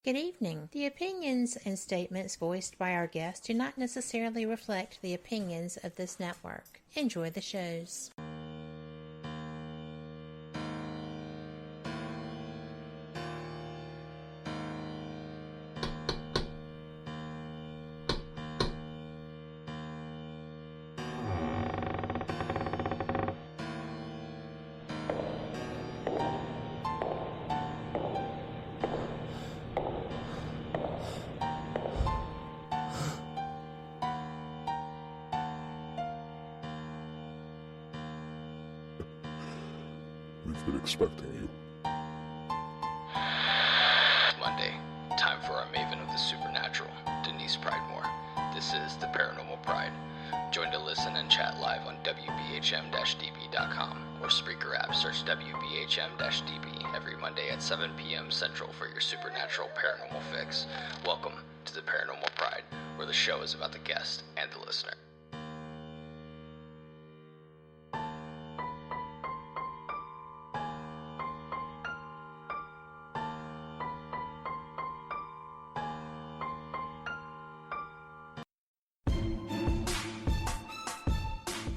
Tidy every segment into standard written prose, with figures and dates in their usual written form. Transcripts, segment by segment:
Good evening. The opinions and statements voiced by our guests do not necessarily reflect the opinions of this network. Enjoy the shows. We've been expecting you. Monday, time for our maven of the supernatural, Denise Pridemore. This is the Paranormal Pride. Join to listen and chat live on WBHM-DB.com or Spreaker app. Search WBHM-DB every Monday at 7 p.m. Central for your supernatural paranormal fix. Welcome to the Paranormal Pride, where the show is about the guest and the listener.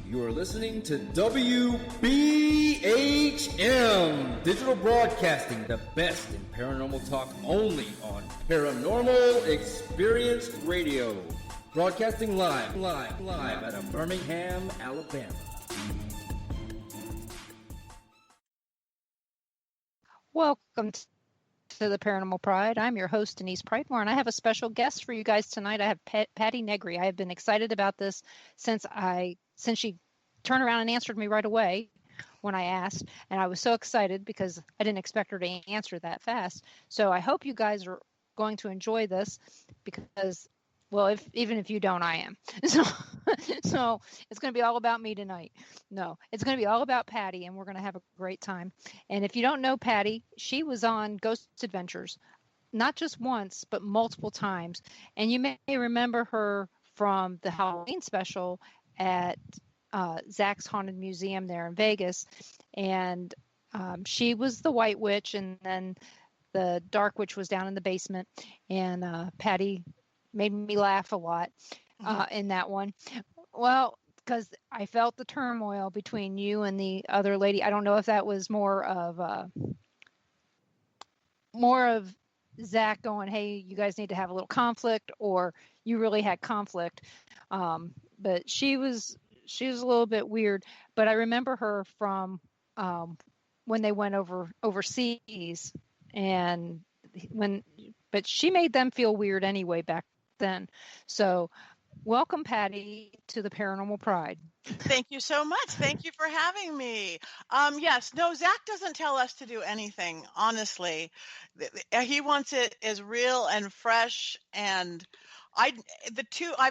You are listening to WBHM Digital Broadcasting, the best in paranormal talk only on Paranormal Experience Radio. Broadcasting live out of Birmingham, Alabama. Welcome to the Paranormal Pride. I'm your host, Denise Pridemore, and I have a special guest for you guys tonight. I have Patti Negri. I have been excited about this since she turned around and answered me right away when I asked, and I was so excited because I didn't expect her to answer that fast. So I hope you guys are going to enjoy this because, well, even if you don't, I am. So it's going to be all about me tonight. No, it's going to be all about Patti, and we're going to have a great time. And if you don't know Patti, she was on Ghost Adventures, not just once, but multiple times. And you may remember her from the Halloween special at Zach's Haunted Museum there in Vegas. And she was the White Witch, and then the Dark Witch was down in the basement. And Patti made me laugh a lot in that one. Well, because I felt the turmoil between you and the other lady. I don't know if that was more of Zach going, hey, you guys need to have a little conflict, or you really had conflict. But she was a little bit weird. But I remember her from when they went overseas, but she made them feel weird anyway back then. So welcome, Patti, to the Paranormal Pride. Thank you so much. Thank you for having me. Yes, no, Zach doesn't tell us to do anything, honestly. He wants it as real and fresh, and I've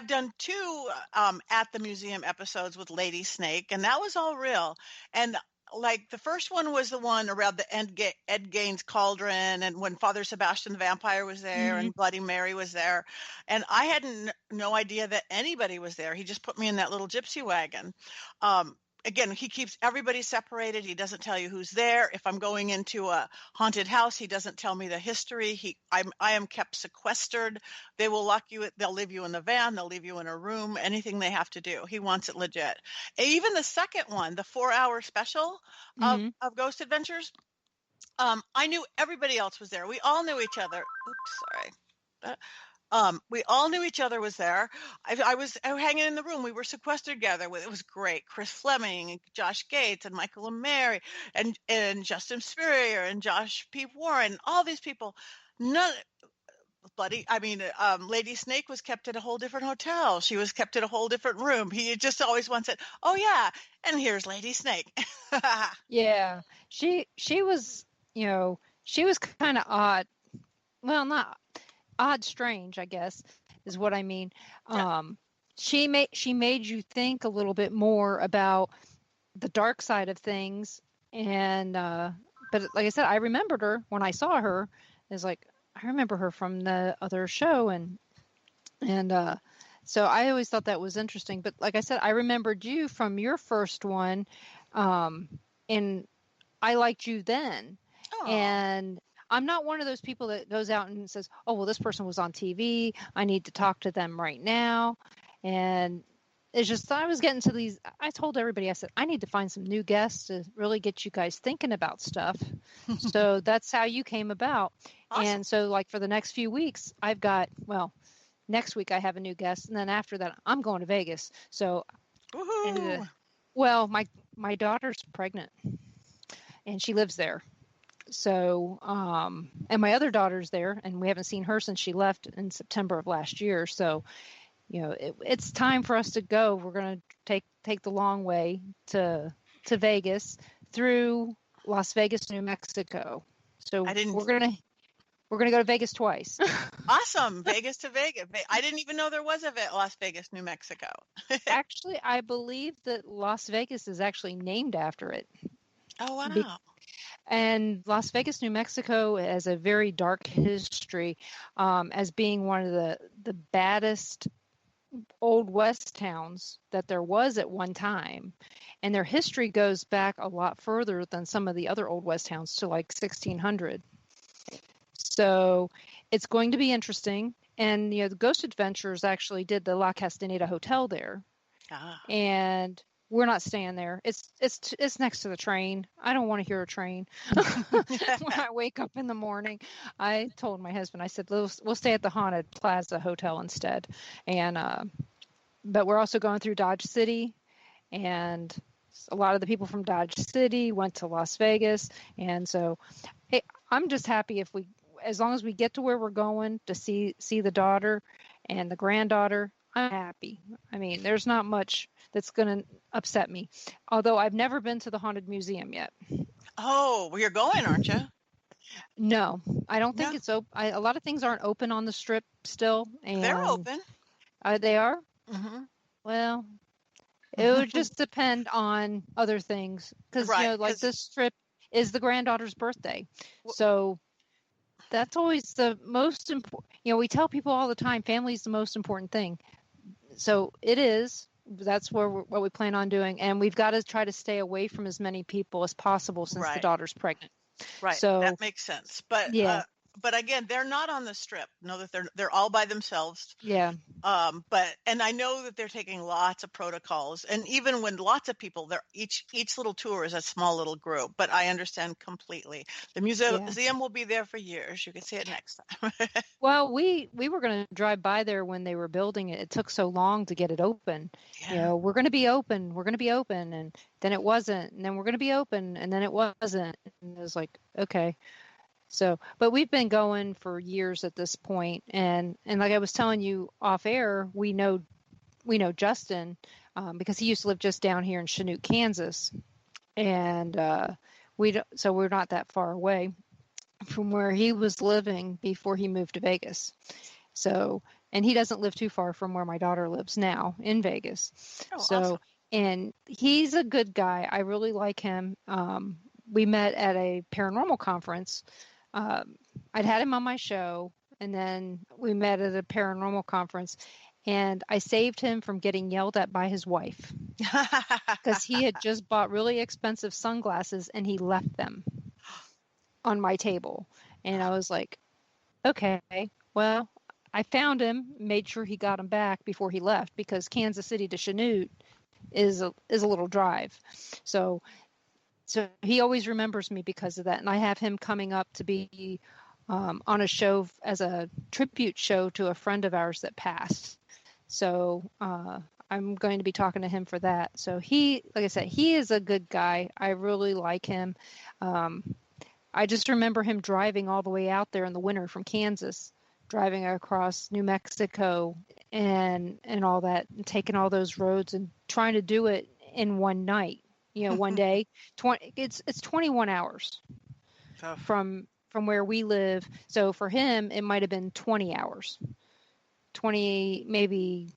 done two at the museum episodes with Lady Snake, and that was all real. And like the first one was the one around the Ed Gaines Cauldron, and when Father Sebastian the Vampire was there, and Bloody Mary was there, and I had no idea that anybody was there. He just put me in that little gypsy wagon. Again, he keeps everybody separated. He doesn't tell you who's there. If I'm going into a haunted house, he doesn't tell me the history. I am kept sequestered. They will lock you. They'll leave you in the van. They'll leave you in a room. Anything they have to do. He wants it legit. Even the second one, the 4-hour special of Ghost Adventures, I knew everybody else was there. We all knew each other. Oops, sorry. We all knew each other was there. I was hanging in the room. We were sequestered together. It was great. Chris Fleming, and Josh Gates, and Michael and Mary, and Justin Spurrier, and Josh P. Warren. All these people. Lady Snake was kept at a whole different hotel. She was kept at a whole different room. He just always wants it. Oh yeah, and here's Lady Snake. Yeah, she was, she was kind of odd. Well, not odd, strange, I guess, is what I mean. Yeah. She made you think a little bit more about the dark side of things, and but like I said, I remembered her when I saw her. It's like I remember her from the other show, and so I always thought that was interesting. But like I said, I remembered you from your first one, and I liked you then. Aww. And I'm not one of those people that goes out and says, oh, well, this person was on TV. I need to talk to them right now. And it's just, I was getting to these, I told everybody, I said, I need to find some new guests to really get you guys thinking about stuff. So that's how you came about. Awesome. And so like for the next few weeks, I've got, well, next week I have a new guest. And then after that, I'm going to Vegas. So, well, my daughter's pregnant and she lives there. So, and my other daughter's there, and we haven't seen her since she left in September of last year. So, you know, it's time for us to go. We're going to take the long way to Vegas through Las Vegas, New Mexico. So we're going to go to Vegas twice. Awesome. Vegas to Vegas. I didn't even know there was a Las Vegas, New Mexico. Actually, I believe that Las Vegas is actually named after it. Oh, wow. And Las Vegas, New Mexico has a very dark history as being one of the baddest Old West towns that there was at one time. And their history goes back a lot further than some of the other Old West towns to like 1600. So it's going to be interesting. And, you know, the Ghost Adventures actually did the La Castaneda Hotel there. And we're not staying there. It's next to the train. I don't want to hear a train. When I wake up in the morning, I told my husband, I said, we'll stay at the Haunted Plaza Hotel instead. And, but we're also going through Dodge City, and a lot of the people from Dodge City went to Las Vegas. And so, hey, I'm just happy as long as we get to where we're going to see the daughter and the granddaughter, I'm happy. I mean, there's not much that's going to upset me. Although I've never been to the Haunted Museum yet. Oh, well, you're going, aren't you? No, I don't think it's open. A lot of things aren't open on the Strip still. And they're open. They are? Mm-hmm. Well, it would just depend on other things. Because, you know, like this Strip is the granddaughter's birthday. So that's always the most important. You know, we tell people all the time, family is the most important thing. So it is. That's what we plan on doing. And we've got to try to stay away from as many people as possible since the daughter's pregnant. Right. So that makes sense. But yeah. But again, they're not on the Strip. Know that they're all by themselves. Yeah. And I know that they're taking lots of protocols, and even when lots of people, they're each little tour is a small little group. But I understand completely. The museum will be there for years. You can see it next time. Well, we were going to drive by there when they were building it. It took so long to get it open. Yeah. You know, we're going to be open. We're going to be open, and then it wasn't. And then we're going to be open, and then it wasn't. And it was like, okay. So, but we've been going for years at this point, and like I was telling you off air, we know Justin because he used to live just down here in Chanute, Kansas, and so we're not that far away from where he was living before he moved to Vegas. So, and he doesn't live too far from where my daughter lives now in Vegas. Oh, so, awesome. And he's a good guy. I really like him. We met at a paranormal conference. I'd had him on my show, and then we met at a paranormal conference, and I saved him from getting yelled at by his wife because he had just bought really expensive sunglasses and he left them on my table. And I was like, okay, well, I found him, made sure he got them back before he left, because Kansas City to Chanute is a little drive. So he always remembers me because of that. And I have him coming up to be on a show as a tribute show to a friend of ours that passed. So I'm going to be talking to him for that. So like I said, he is a good guy. I really like him. I just remember him driving all the way out there in the winter from Kansas, driving across New Mexico and all that, and taking all those roads and trying to do it in one night. You know, one day, it's 21 hours from where we live. So for him, it might have been 20 hours, 20, maybe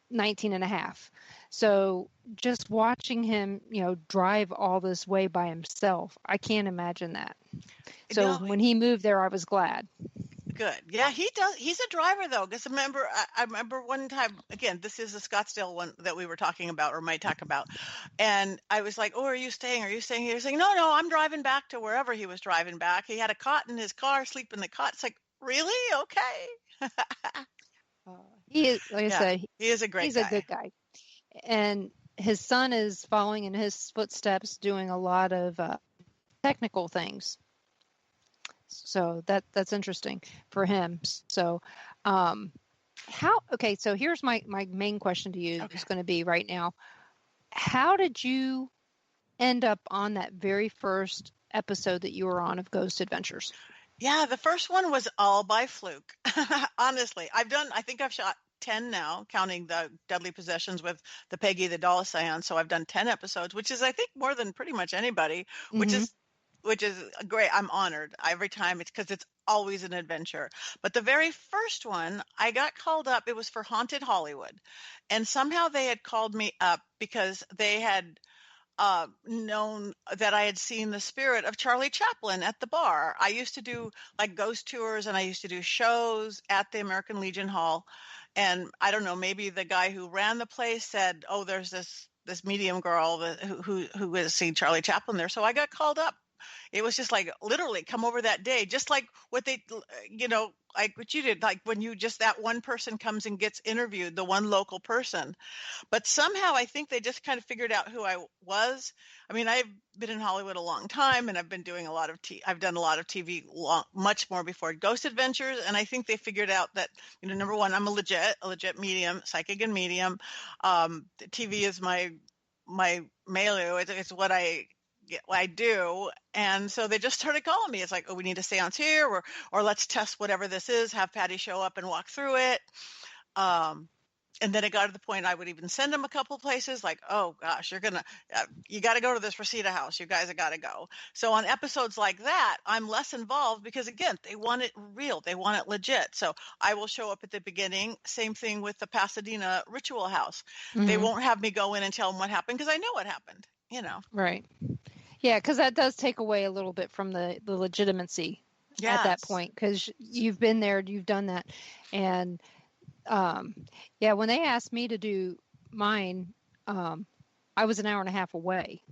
19 and a half. So just watching him, you know, drive all this way by himself, I can't imagine that. So when he moved there, I was glad. Good. Yeah, he does. He's a driver though. Because I remember one time, again, this is the Scottsdale one that we were talking about or might talk about. And I was like, oh, are you staying? Are you staying? He was saying, no, I'm driving back to wherever he was driving back. He had a cot in his car, sleep in the cot. It's like, really? Okay. He is, like I said, he is a great he's guy. a good guy. And his son is following in his footsteps, doing a lot of technical things. So that's interesting for him. So so here's my main question to you. It's going to be right now. How did you end up on that very first episode that you were on of Ghost Adventures? Yeah, the first one was all by fluke. Honestly, I think I've shot 10 now, counting the Deadly Possessions with the Peggy the Doll seance. So I've done 10 episodes, which is, I think, more than pretty much anybody, which is great. I'm honored every time. It's because it's always an adventure. But the very first one, I got called up. It was for Haunted Hollywood. And somehow they had called me up because they had known that I had seen the spirit of Charlie Chaplin at the bar. I used to do like ghost tours and I used to do shows at the American Legion Hall. And I don't know, maybe the guy who ran the place said, oh, there's this medium girl who has seen Charlie Chaplin there. So I got called up. It was just like literally come over that day, just like what they, like what you did, like when that one person comes and gets interviewed, the one local person. But somehow I think they just kind of figured out who I was. I mean, I've been in Hollywood a long time and I've been doing I've done a lot of TV much more before Ghost Adventures. And I think they figured out that, number one, I'm a legit medium, psychic and medium. TV is my milieu. It's what I do. And so they just started calling me. It's like, oh, we need a seance here, or let's test whatever this is, have Patti show up and walk through it. And then it got to the point I would even send them a couple places like, oh gosh, you got to go to this Reseda house. You guys have got to go. So on episodes like that, I'm less involved because again, they want it real. They want it legit. So I will show up at the beginning. Same thing with the Pasadena Ritual House. Mm-hmm. They won't have me go in and tell them what happened because I know what happened, Right. Yeah, because that does take away a little bit from the legitimacy at that point, because you've been there, you've done that. And when they asked me to do mine, I was an hour and a half away.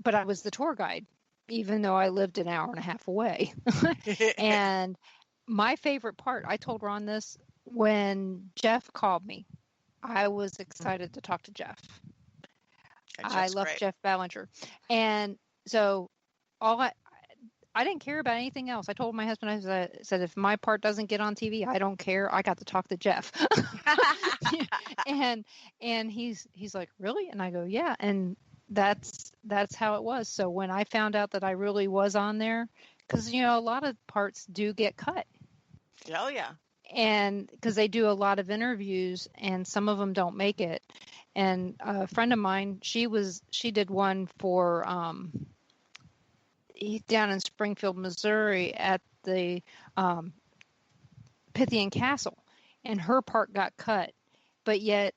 But I was the tour guide, even though I lived an hour and a half away. And my favorite part, I told Ron this, when Jeff called me, I was excited to talk to Jeff. I love Jeff Ballinger. And so I didn't care about anything else. I told my husband, I said, if my part doesn't get on TV, I don't care. I got to talk to Jeff. and he's like, really? And I go, yeah. And that's how it was. So when I found out that I really was on there, because, a lot of parts do get cut. Oh, yeah. And because they do a lot of interviews and some of them don't make it. And a friend of mine, she did one for down in Springfield, Missouri at the Pythian Castle, and her part got cut, but yet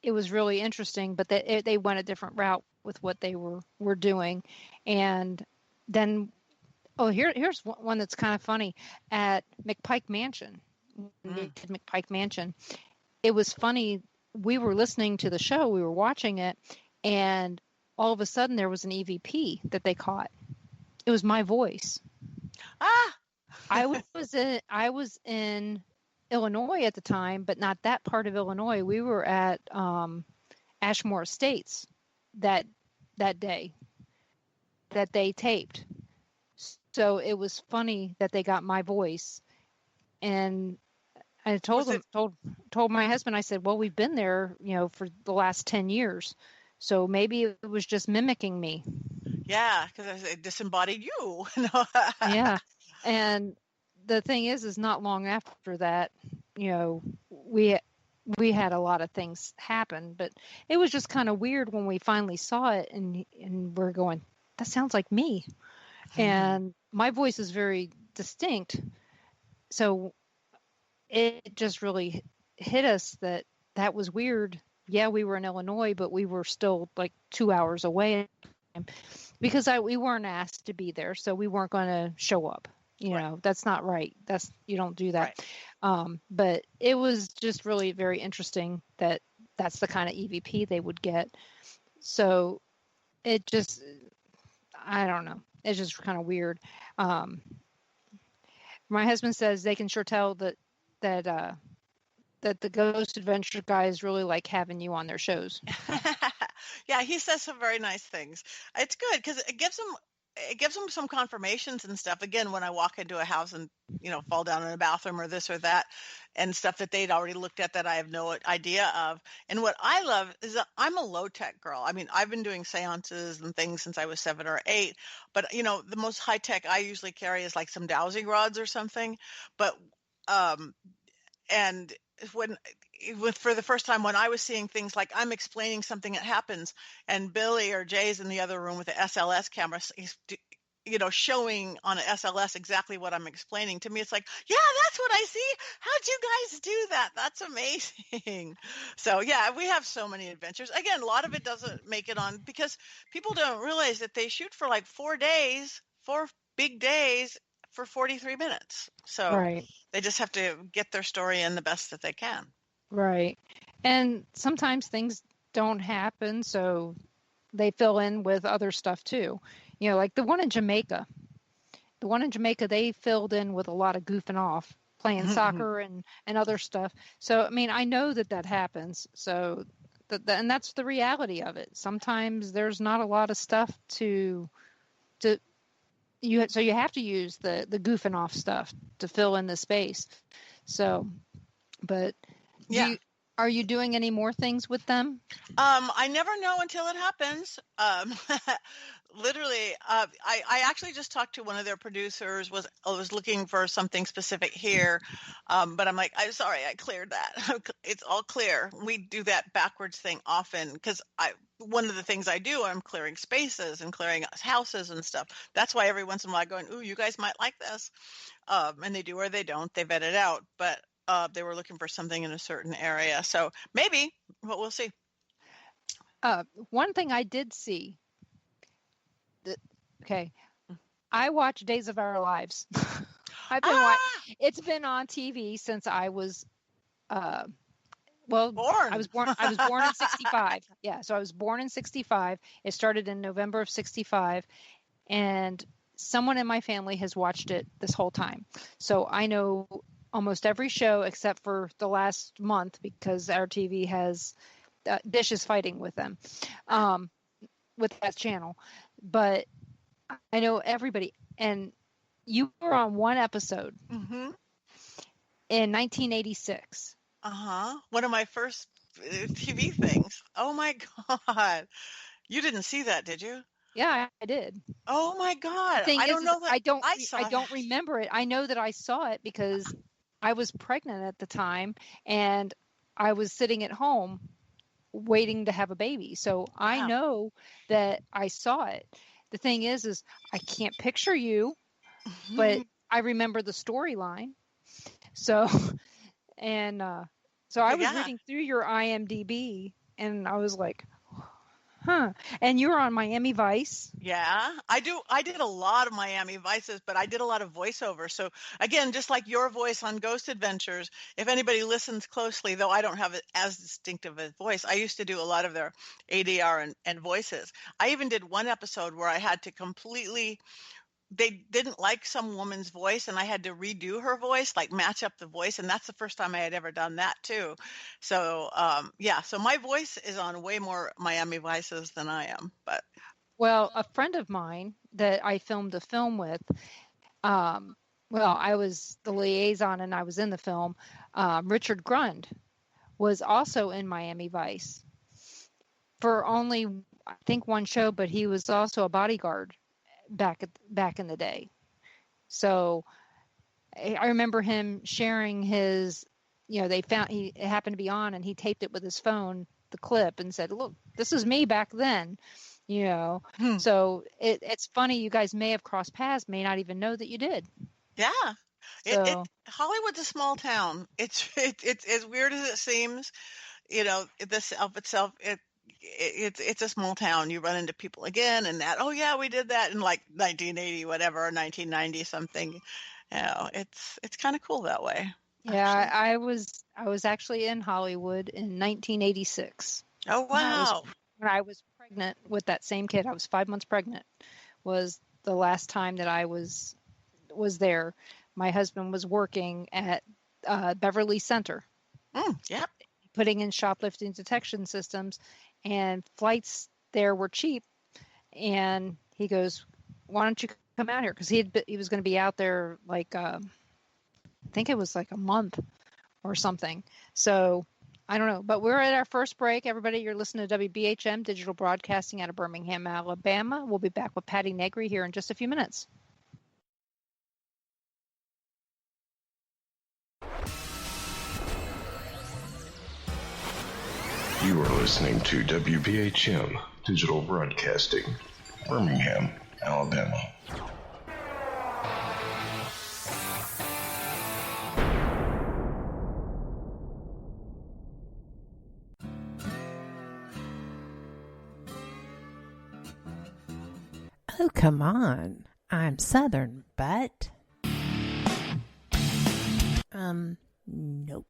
it was really interesting. But they went a different route with what they were doing. And then, here's one that's kind of funny at McPike Mansion. McPike Mansion. It was funny. We were listening to the show, we were watching it, and all of a sudden there was an EVP that they caught. It was my voice. I was in Illinois at the time, but not that part of Illinois. We were at Ashmore Estates that day that they taped. So it was funny that they got my voice. And I told my husband, I said, well, we've been there, for the last 10 years. So maybe it was just mimicking me. Yeah, because it disembodied you. Yeah. And the thing is not long after that, we had a lot of things happen, but it was just kind of weird when we finally saw it and we're going, that sounds like me. Mm-hmm. And my voice is very distinct. So it just really hit us that was weird. Yeah, we were in Illinois, but we were still like 2 hours away because we weren't asked to be there, so we weren't going to show up. That's not right. You don't do that. Right. But it was just really very interesting that that's the kind of EVP they would get. So it just, I don't know. It's just kind of weird. My husband says they can sure tell that the Ghost Adventure guys really like having you on their shows. Yeah, he says some very nice things. It's good because it gives them some confirmations and stuff. Again, when I walk into a house and fall down in a bathroom or this or that, and stuff that they'd already looked at that I have no idea of. And what I love is that I'm a low tech girl. I mean, I've been doing seances and things since I was 7 or 8, but the most high tech I usually carry is like some dowsing rods or something. But and for the first time when I was seeing things like I'm explaining something that happens and Billy or Jay's in the other room with the SLS camera, he's showing on an SLS exactly what I'm explaining. To me, it's like, yeah, that's what I see. How'd you guys do that? That's amazing. So yeah, we have so many adventures. Again, a lot of it doesn't make it on because people don't realize that they shoot for like 4 big days for 43 minutes. So Right. They just have to get their story in the best that they can. Right. And sometimes things don't happen, so they fill in with other stuff too. Like the one in Jamaica. The one in Jamaica, they filled in with a lot of goofing off, playing soccer and other stuff. So, I mean, I know that happens. So, and that's the reality of it. Sometimes there's not a lot of stuff so you have to use the goofing off stuff to fill in the space. So, but yeah. Are you doing any more things with them? I never know until it happens. Literally, I actually just talked to one of their producers. Was looking for something specific here, but I'm like, I'm sorry, I cleared that. It's all clear. We do that backwards thing often because one of the things I do, I'm clearing spaces and clearing houses and stuff. That's why every once in a while I'm going, ooh, you guys might like this, and they do or they don't. They vet it out, but. They were looking for something in a certain area. So maybe, but we'll see. One thing I did see. I watch Days of Our Lives. It's been on TV since I was, born. I was born in 65. Yeah. So I was born in 65. It started in November of 65. And someone in my family has watched it this whole time. So I know almost every show except for the last month because our TV has Dish is fighting with them, with that channel. But I know everybody. And you were on one episode in 1986. One of my first TV things. Oh my God. You didn't see that, did you? Yeah, I did. Oh my God. I don't remember it. I know that I saw it because I was pregnant at the time and I was sitting at home waiting to have a baby. So I know that I saw it. The thing is I can't picture you, but I remember the storyline. So, and so I was reading through your IMDb and I was like, huh. And you were on Miami Vice. Yeah, I did a lot of Miami Vices, but I did a lot of voiceover. So again, just like your voice on Ghost Adventures, if anybody listens closely, though I don't have as distinctive a voice, I used to do a lot of their ADR and voices. I even did one episode where I had to they didn't like some woman's voice and I had to redo her voice, like match up the voice. And that's the first time I had ever done that too. So, so my voice is on way more Miami Vices than I am, but. Well, a friend of mine that I filmed a film with, I was the liaison and I was in the film. Richard Grund was also in Miami Vice for only, I think, one show, but he was also a bodyguard back in the day. So I remember him sharing his, he happened to be on and he taped it with his phone, the clip, and said, look, this is me back then, So it's funny. You guys may have crossed paths, may not even know that you did. Yeah. Hollywood's a small town. It's as weird as it seems, this of itself, it's a small town. You run into people again and that, oh yeah, we did that in like 1980, whatever, or 1990 something. It's kind of cool that way. Yeah, Actually. I was actually in Hollywood in 1986. Oh wow. When I was pregnant with that same kid. I was 5 months pregnant. Was the last time that I was there. My husband was working at Beverly Center. Yep. Putting in shoplifting detection systems, and flights there were cheap. And he goes, "Why don't you come out here?" Because he was going to be out there like I think it was like a month or something. So I don't know, but we're at our first break. Everybody, you're listening to WBHM Digital Broadcasting out of Birmingham, Alabama. We'll be back with Patti Negri here in just a few minutes. You are listening to WBHM Digital Broadcasting, Birmingham, Alabama. Oh, come on. I'm Southern, but... Nope.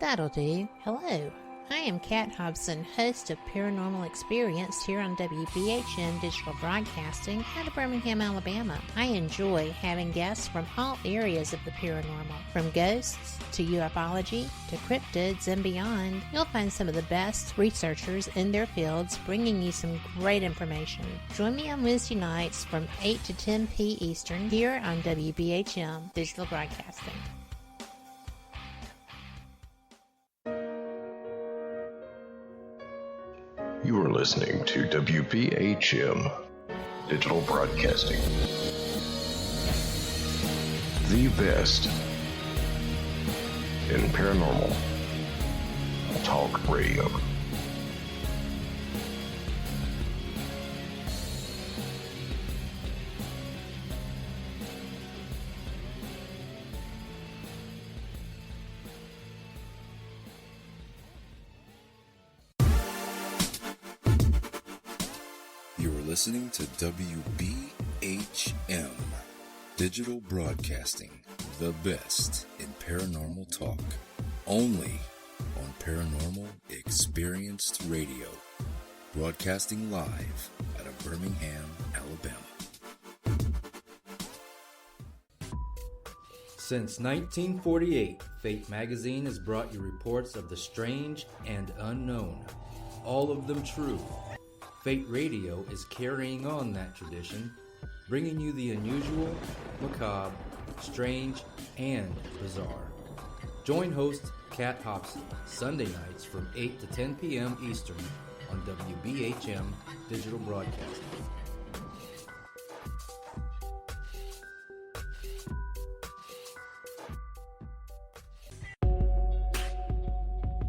That'll do. Hello. I am Kat Hobson, host of Paranormal Experience here on WBHM Digital Broadcasting out of Birmingham, Alabama. I enjoy having guests from all areas of the paranormal, from ghosts to ufology to cryptids and beyond. You'll find some of the best researchers in their fields bringing you some great information. Join me on Wednesday nights from 8 to 10 p. Eastern here on WBHM Digital Broadcasting. You are listening to WBHM Digital Broadcasting, the best in paranormal talk radio. Listening to WBHM Digital Broadcasting, the best in paranormal talk, only on Paranormal Experienced Radio, broadcasting live out of Birmingham, Alabama. Since 1948, Fate magazine has brought you reports of the strange and unknown, all of them true. Fate Radio is carrying on that tradition, bringing you the unusual, macabre, strange, and bizarre. Join host Kat Hobson Sunday nights from 8 to 10 p.m. Eastern on WBHM Digital Broadcasting.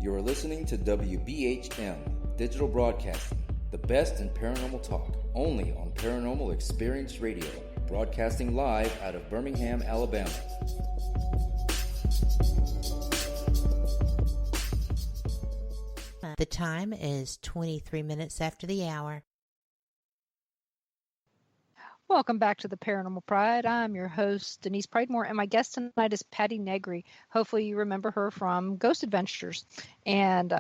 You are listening to WBHM Digital Broadcasting, the best in paranormal talk, only on Paranormal Experience Radio, broadcasting live out of Birmingham, Alabama. The time is 23 minutes after the hour. Welcome back to the Paranormal Pride. I'm your host, Denise Pridemore, and my guest tonight is Patti Negri. Hopefully you remember her from Ghost Adventures. And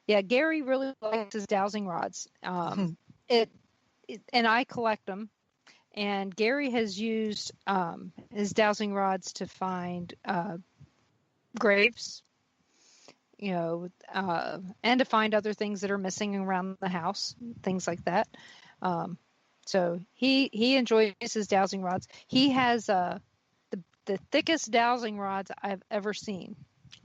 yeah, Gary really likes his dowsing rods. And I collect them. And Gary has used his dowsing rods to find graves, you know, and to find other things that are missing around the house, things like that. So he enjoys his dowsing rods. He has the thickest dowsing rods I've ever seen.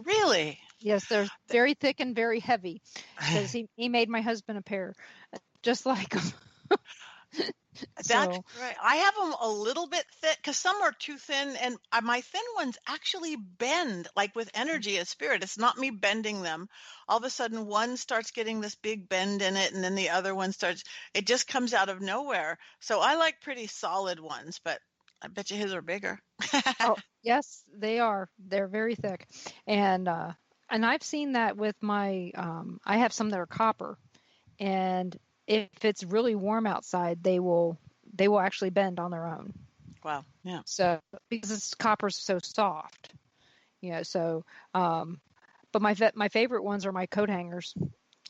Really? Yes, they're very thick and very heavy, because he made my husband a pair just like them. That's right. I have them a little bit thick because some are too thin, and my thin ones actually bend, like with energy as spirit. It's not me bending them. All of a sudden, one starts getting this big bend in it, and then the other one starts. It just comes out of nowhere. So I like pretty solid ones, but I bet you his are bigger. Oh, yes, they are. They're very thick, and I've seen that with my. I have some that are copper, and if it's really warm outside, they will actually bend on their own. Wow. Yeah. So because copper's so soft, so but my favorite ones are my coat hangers.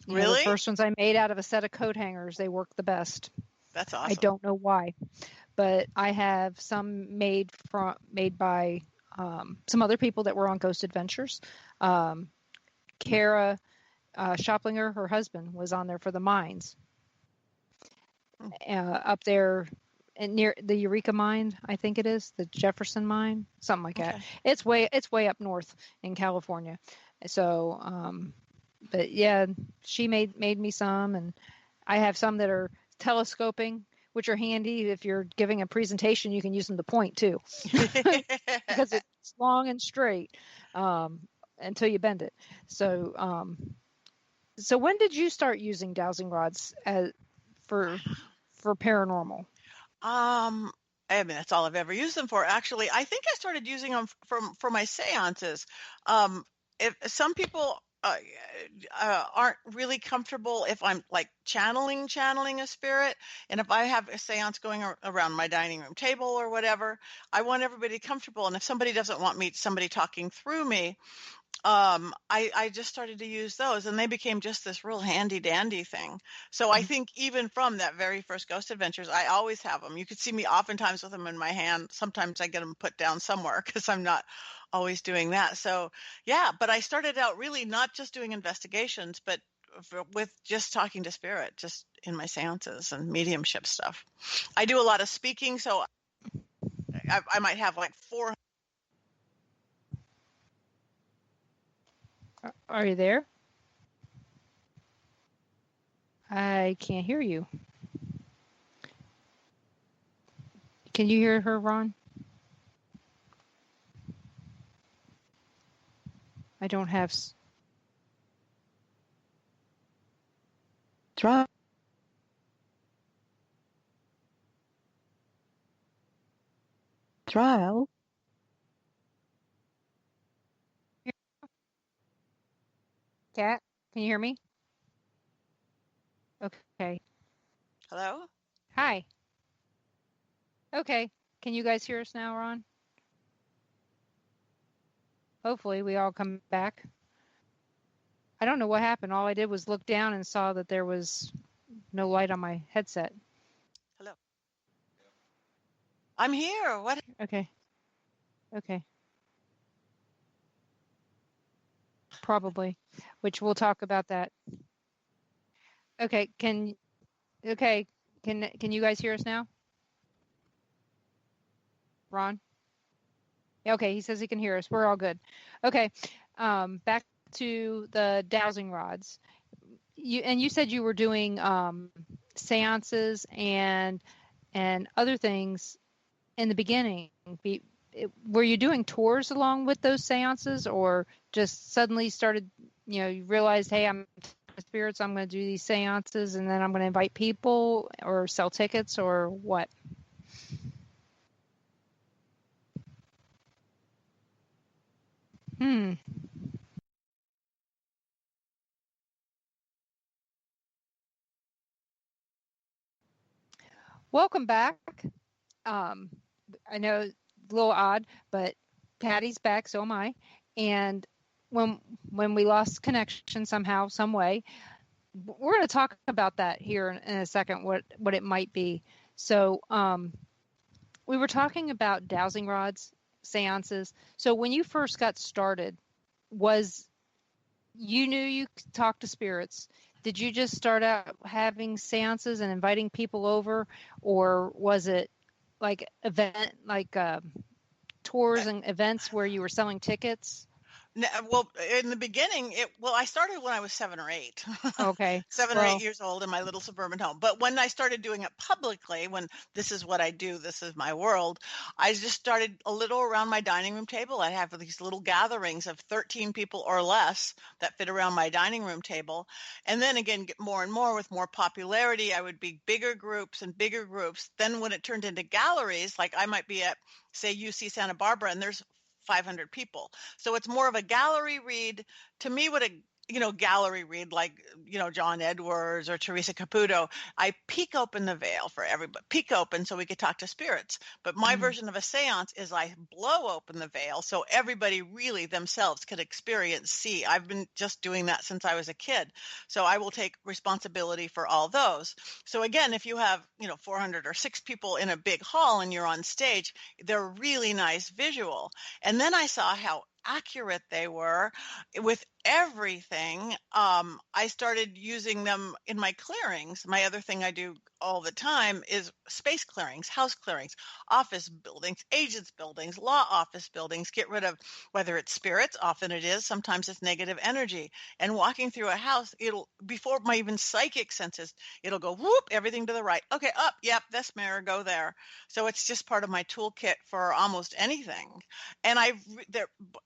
Really? The first ones I made out of a set of coat hangers, they work the best. That's awesome. I don't know why, but I have some made by some other people that were on Ghost Adventures. Kara Shoplinger, her husband, was on there for the mines up there near the Eureka mine. I think it is the Jefferson mine, something like that. It's way up north in California. So, but yeah, she made me some, and I have some that are telescoping, which are handy if you're giving a presentation. You can use them to point too, because it's long and straight until you bend it. So, so when did you start using dowsing rods for paranormal? I mean, that's all I've ever used them for. Actually, I think I started using them for my seances. If some people aren't really comfortable if I'm like channeling a spirit, and if I have a seance going around my dining room table or whatever, I want everybody comfortable. And if somebody doesn't want somebody talking through me, I just started to use those, and they became just this real handy dandy thing. So I think even from that very first Ghost Adventures, I always have them. You could see me oftentimes with them in my hand. Sometimes I get them put down somewhere because I'm not always doing that. So yeah, but I started out really not just doing investigations, but with just talking to spirit, just in my seances and mediumship stuff. I do a lot of speaking, so I might have like 400. Are you there? I can't hear you. Can you hear her, Ron? I don't have. Trial. Kat, can you hear me? Okay. Hello? Hi. Okay. Can you guys hear us now, Ron? Hopefully we all come back. I don't know what happened. All I did was look down and saw that there was no light on my headset. Hello. I'm here. What? Okay. Probably, which we'll talk about that. Okay. Can you guys hear us now? Ron? Okay, he says he can hear us. We're all good. Okay. Back to the dowsing rods. You said you were doing seances and other things in the beginning. Were you doing tours along with those seances, or just suddenly started, you realized, hey, I'm spirits, I'm going to do these seances, and then I'm going to invite people or sell tickets, or what? Welcome back. I know it's a little odd, but Patty's back, so am I. And when we lost connection somehow, some way, we're going to talk about that here in a second, what it might be. So we were talking about dowsing rods, seances. So when you first got started, you knew you could talk to spirits. Did you just start out having seances and inviting people over, or was it like tours and events where you were selling tickets? Well, in the beginning, I started when I was 7 or 8. Okay. 7 or 8 years old in my little suburban home. But when I started doing it publicly, when this is what I do, this is my world, I just started a little around my dining room table. I have these little gatherings of 13 people or less that fit around my dining room table. And then again, get more and more with more popularity, I would be bigger groups and bigger groups. Then when it turned into galleries, like I might be at, say, UC Santa Barbara, and there's 500 people. So it's more of a gallery read. To me, what a gallery read like, John Edwards or Teresa Caputo, I peek open the veil for everybody, peek open so we could talk to spirits. But my version of a seance is I blow open the veil so everybody really themselves could see. I've been just doing that since I was a kid. So I will take responsibility for all those. So again, if you have, 400 or 6 people in a big hall and you're on stage, they're really nice visual. And then I saw how accurate they were with everything. I started using them in my clearings. My other thing I do all the time is space clearings, house clearings, office buildings, agents buildings, law office buildings, get rid of, whether it's spirits, often it is, sometimes it's negative energy. And walking through a house, before my even psychic senses, it'll go whoop, everything to the right. Okay, up, yep, this mirror, go there. So it's just part of my toolkit for almost anything. And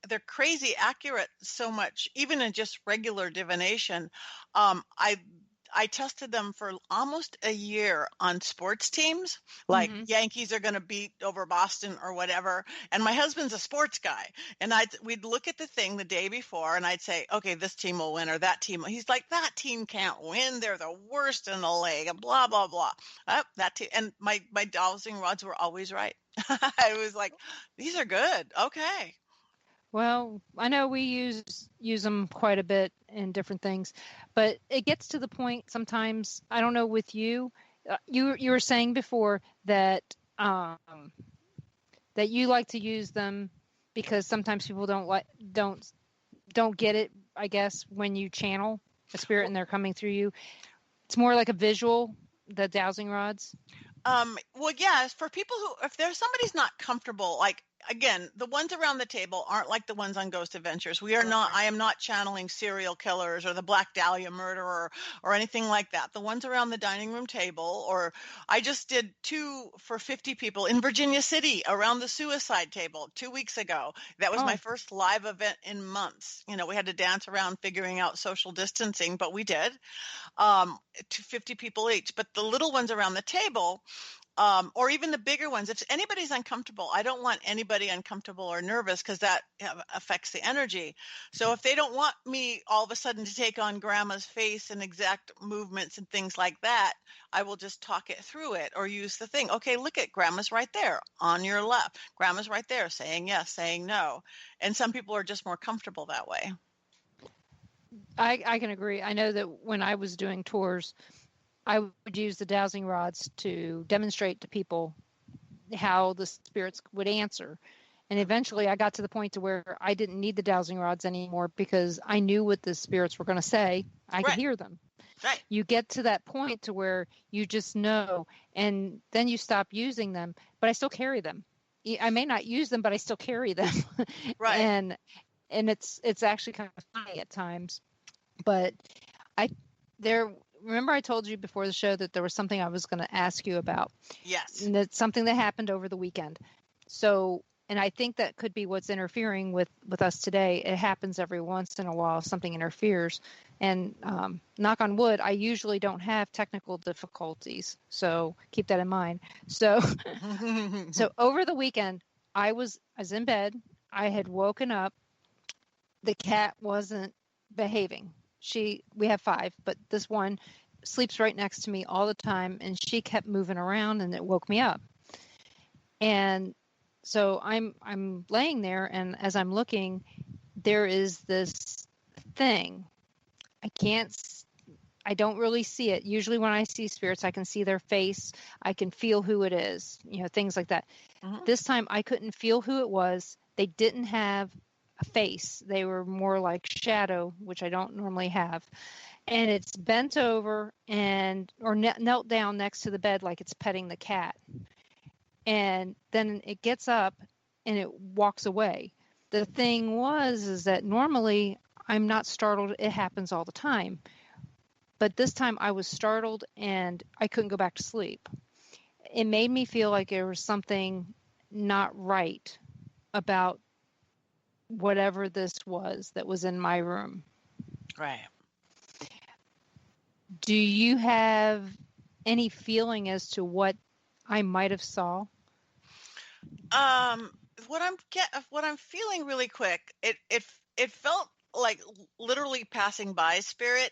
they're crazy accurate so much, even in just regular divination. I tested them for almost a year on sports teams, like Yankees are going to beat over Boston or whatever. And my husband's a sports guy, and we'd look at the thing the day before, and I'd say, okay, this team will win, or that team. He's like, that team can't win. They're the worst in the league, and blah blah blah. That team, and my dowsing rods were always right. I was like, these are good. Okay. Well, I know we use them quite a bit in different things, but it gets to the point sometimes. I don't know with you. You were saying before that that you like to use them because sometimes people don't get it. I guess when you channel a spirit and they're coming through you, it's more like a visual. The dowsing rods. Well, yes, for people if there's somebody's not comfortable, like, again, the ones around the table aren't like the ones on Ghost Adventures. I am not channeling serial killers or the Black Dahlia murderer or anything like that. The ones around the dining room table, or I just did 2 for 50 people in Virginia City around the suicide table 2 weeks ago. That was my first live event in months. We had to dance around figuring out social distancing, but we did. 50 people each. But the little ones around the table, or even the bigger ones, if anybody's uncomfortable, I don't want anybody uncomfortable or nervous because that affects the energy. So if they don't want me all of a sudden to take on grandma's face and exact movements and things like that, I will just talk it through it or use the thing. Okay, look at grandma's right there on your left. Grandma's right there saying yes, saying no. And some people are just more comfortable that way. I can agree. I know that when I was doing tours, I would use the dowsing rods to demonstrate to people how the spirits would answer. And eventually I got to the point to where I didn't need the dowsing rods anymore because I knew what the spirits were going to say. I could hear them. Right. You get to that point to where you just know, and then you stop using them, but I still carry them. I may not use them, but I still carry them. Right. And it's actually kind of funny at times. But remember I told you before the show that there was something I was going to ask you about. Yes. And it's something that happened over the weekend. So, and I think that could be what's interfering with us today. It happens every once in a while, something interferes. And knock on wood, I usually don't have technical difficulties. So keep that in mind. So, so over the weekend, I was in bed. I had woken up. The cat wasn't behaving. We have 5, but this one sleeps right next to me all the time, and she kept moving around, and it woke me up. And so I'm laying there, and as I'm looking, there is this thing. I don't really see it. Usually when I see spirits, I can see their face. I can feel who it is, things like that. This time I couldn't feel who it was. They didn't have a face. They were more like shadow, which I don't normally have. And it's bent over or knelt down next to the bed like it's petting the cat. And then it gets up and it walks away. The thing is that normally I'm not startled. It happens all the time. But this time I was startled and I couldn't go back to sleep. It made me feel like there was something not right about whatever this was that was in my room. Right. Do you have any feeling as to what I might have saw? What I'm feeling really quick, it felt like literally passing by spirit.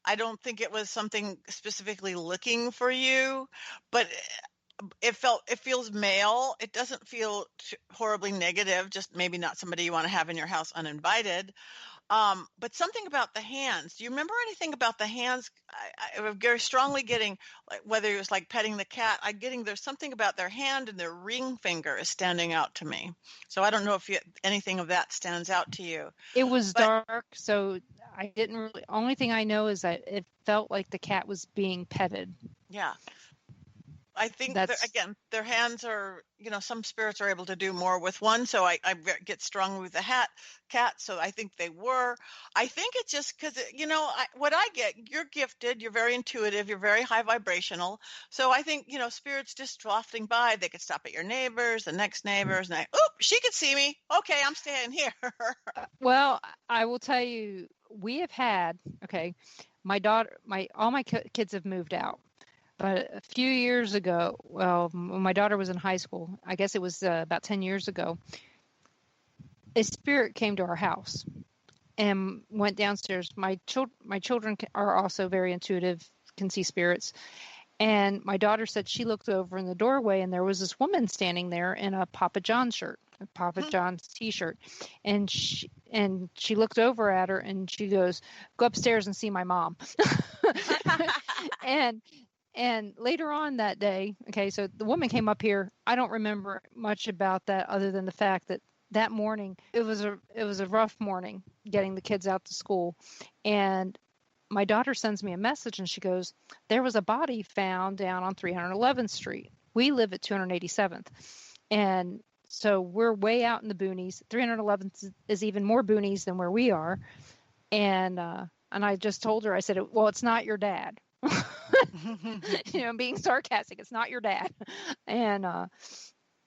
I don't think it was something specifically looking for you, but it feels male. It doesn't feel horribly negative, just maybe not somebody you want to have in your house uninvited. But something about the hands. Do you remember anything about the hands? I'm very strongly getting, like, whether it was like petting the cat, there's something about their hand and their ring finger is standing out to me. So I don't know if anything of that stands out to you. It was But dark, so I didn't really. Only thing I know is that it felt like the cat was being petted. yeah, I think again, their hands are, some spirits are able to do more with one. So I get strong with the cat. So I think they were. I think it's just because, what I get, you're gifted, you're very intuitive, you're very high vibrational. So I think, spirits just drafting by, they could stop at your neighbors, the next neighbors, and she could see me. Okay, I'm staying here. Well, I will tell you, we have had, my daughter, all my kids have moved out. But a few years ago, well, when my daughter was in high school, I guess it was about 10 years ago, a spirit came to our house and went downstairs. My children are also very intuitive, can see spirits. And my daughter said she looked over in the doorway and there was this woman standing there in a Papa John's shirt, a Papa John's t-shirt. And she looked over at her and she goes, "Go upstairs and see my mom." And later on that day, so the woman came up here. I don't remember much about that other than the fact that morning, it was a rough morning getting the kids out to school. And my daughter sends me a message and she goes, "There was a body found down on 311th Street. We live at 287th. And so we're way out in the boonies. 311th is even more boonies than where we are. And I just told her, I said, "Well, it's not your dad." Being sarcastic, it's not your dad. And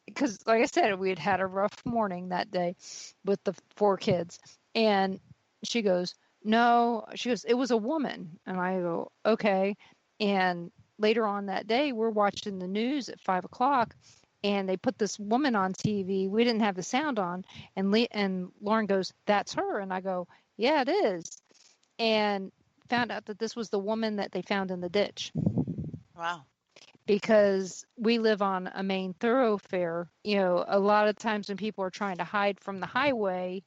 because like I said, we had a rough morning that day with the 4 kids. And she goes, "No," she goes, "it was a woman." And I go, "Okay." And later on that day, we're watching the news at 5:00 and they put this woman on TV. We didn't have the sound on. And Lauren goes, "That's her." And I go, "Yeah, it is." And found out that this was the woman that they found in the ditch. Wow. Because we live on a main thoroughfare. A lot of times when people are trying to hide from the highway,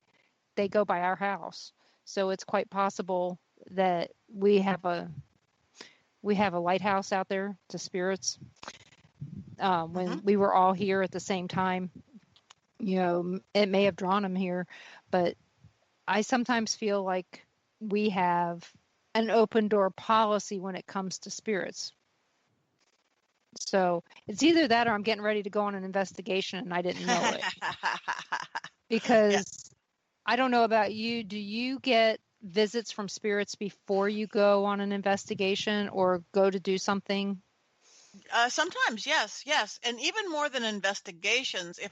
they go by our house. So it's quite possible that we have a lighthouse out there to spirits. When we were all here at the same time, it may have drawn them here, but I sometimes feel like we have an open door policy when it comes to spirits. So it's either that or I'm getting ready to go on an investigation and I didn't know it. Because I don't know about you. Do you get visits from spirits before you go on an investigation or go to do something? Sometimes, yes. And even more than investigations, if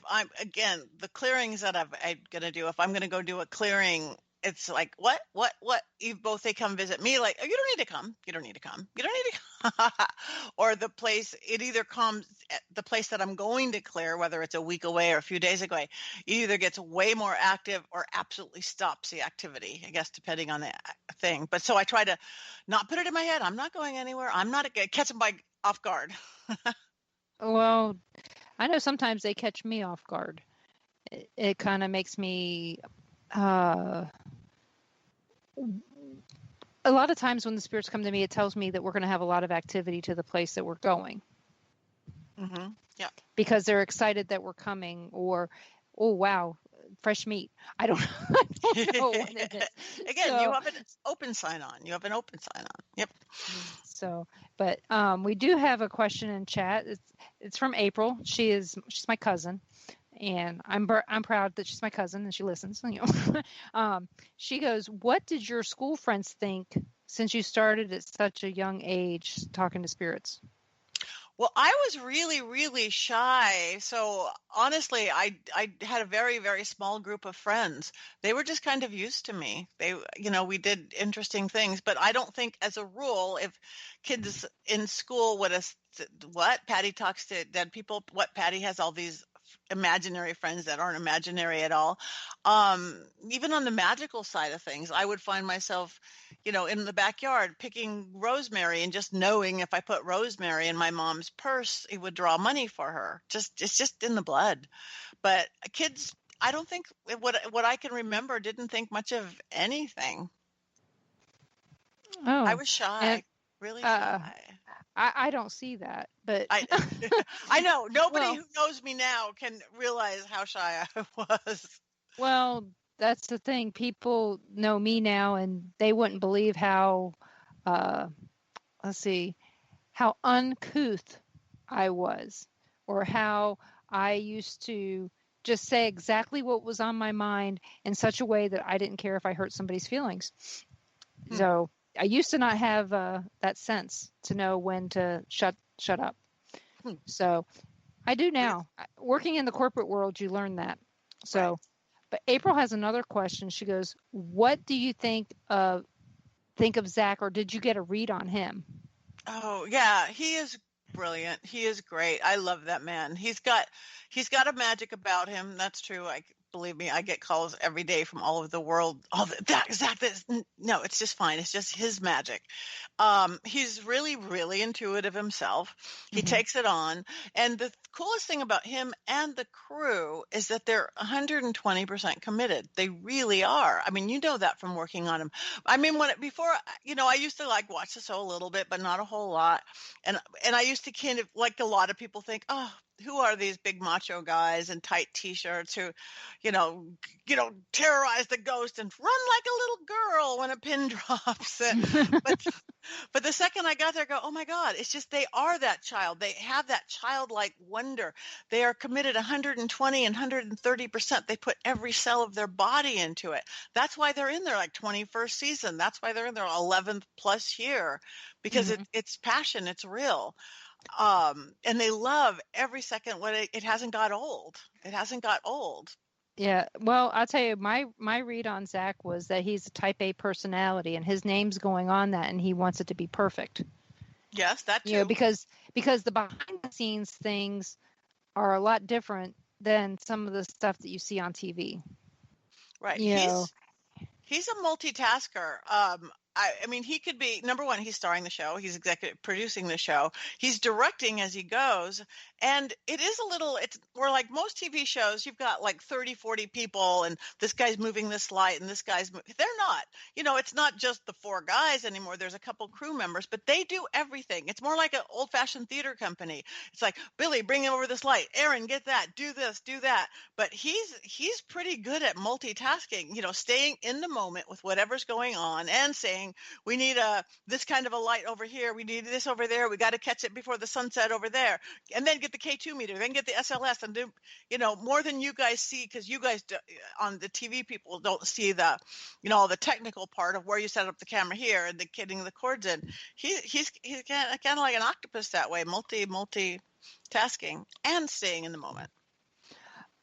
the clearings that I'm going to do, if I'm going to go do a clearing, it's like, what? They come visit me, like, "Oh, you don't need to come. You don't need to come. You don't need to come." Or the place, it either comes, the place that I'm going to clear, whether it's a week away or a few days away, it either gets way more active or absolutely stops the activity, I guess, depending on the thing. But so I try to not put it in my head. I'm not going anywhere. I'm not catch them off guard. Well, I know sometimes they catch me off guard. It kind of makes me... a lot of times when the spirits come to me, it tells me that we're going to have a lot of activity to the place that we're going. Mm-hmm. Yeah. Because they're excited that we're coming, or, "Oh, wow, fresh meat." I don't know what it is. Again, you have an open sign on. Yep. So, but we do have a question in chat. It's from April. She's my cousin. And I'm proud that she's my cousin and she listens. She goes, "What did your school friends think since you started at such a young age talking to spirits?" Well, I was really, really shy. So honestly, I had a very, very small group of friends. They were just kind of used to me. We did interesting things, but I don't think as a rule, if kids in school would have, "What? Patty talks to dead people. What? Patty has all these imaginary friends that aren't imaginary at all. Even on the magical side of things, I would find myself, in the backyard picking rosemary and just knowing if I put rosemary in my mom's purse, it would draw money for her. It's just in the blood. But kids, I don't think what I can remember didn't think much of anything. Oh, I was shy, and really uh, shy. I don't see that, but I I know nobody well, who knows me now can realize how shy I was. well, that's the thing. People know me now, and they wouldn't believe how, uh, let's see, how uncouth I was, or how I used to just say exactly what was on my mind in such a way that I didn't care if I hurt somebody's feelings. Hmm. So I used to not have that sense to know when to shut up. Hmm. So I do now. Working in the corporate world, you learn that. So, Right. but April has another question. She goes, "What do you think of Zach, or did you get a read on him?" Oh, yeah, he is brilliant. He is great. I love that man. He's got a magic about him. That's true. Believe me, I get calls every day from all over the world. No, it's just fine. It's just his magic. He's really, really intuitive himself. He Mhm. takes it on. And the coolest thing about him and the crew is that they're 120% committed. They really are. I mean, you know that from working on him. I mean, before, I used to like watch the show a little bit, but not a whole lot. And I used to kind of, like a lot of people think, oh, who are these big macho guys in tight t-shirts who, you know, terrorize the ghost and run like a little girl when a pin drops. But the second I got there, I go, oh my God, it's just they are that child. They have that childlike wonder. They are committed 120 and 130%. They put every cell of their body into it. That's why they're in their like 21st season. That's why they're in their 11th plus year, because Mhm. it's passion. It's real. And they love every second when it hasn't got old. It hasn't got old. Yeah, well, I'll tell you, my read on Zach was that he's a type A personality, and his name's going on that, and he wants it to be perfect. Yes, that You know, too. because the behind the scenes things are a lot different than some of the stuff that you see on TV. Right. You know, He's a multitasker. I mean, he could be, number one, he's starring the show. He's executive producing the show. He's directing as he goes. And we're like most TV shows, you've got like 30, 40 people, and this guy's moving this light, and they're not. It's not just the four guys anymore. There's a couple crew members, but they do everything. It's more like an old fashioned theater company. It's like, Billy, bring over this light. Aaron, get that. Do this, do that. But he's pretty good at multitasking, staying in the moment with whatever's going on and saying, we need this kind of a light over here. We need this over there. We got to catch it before the sunset over there. And then get the K2 meter, then get the SLS, and do, more than you guys see, because you guys on the TV people don't see the, all the technical part of where you set up the camera here and getting the cords in. He's kind of like an octopus that way, multitasking and staying in the moment.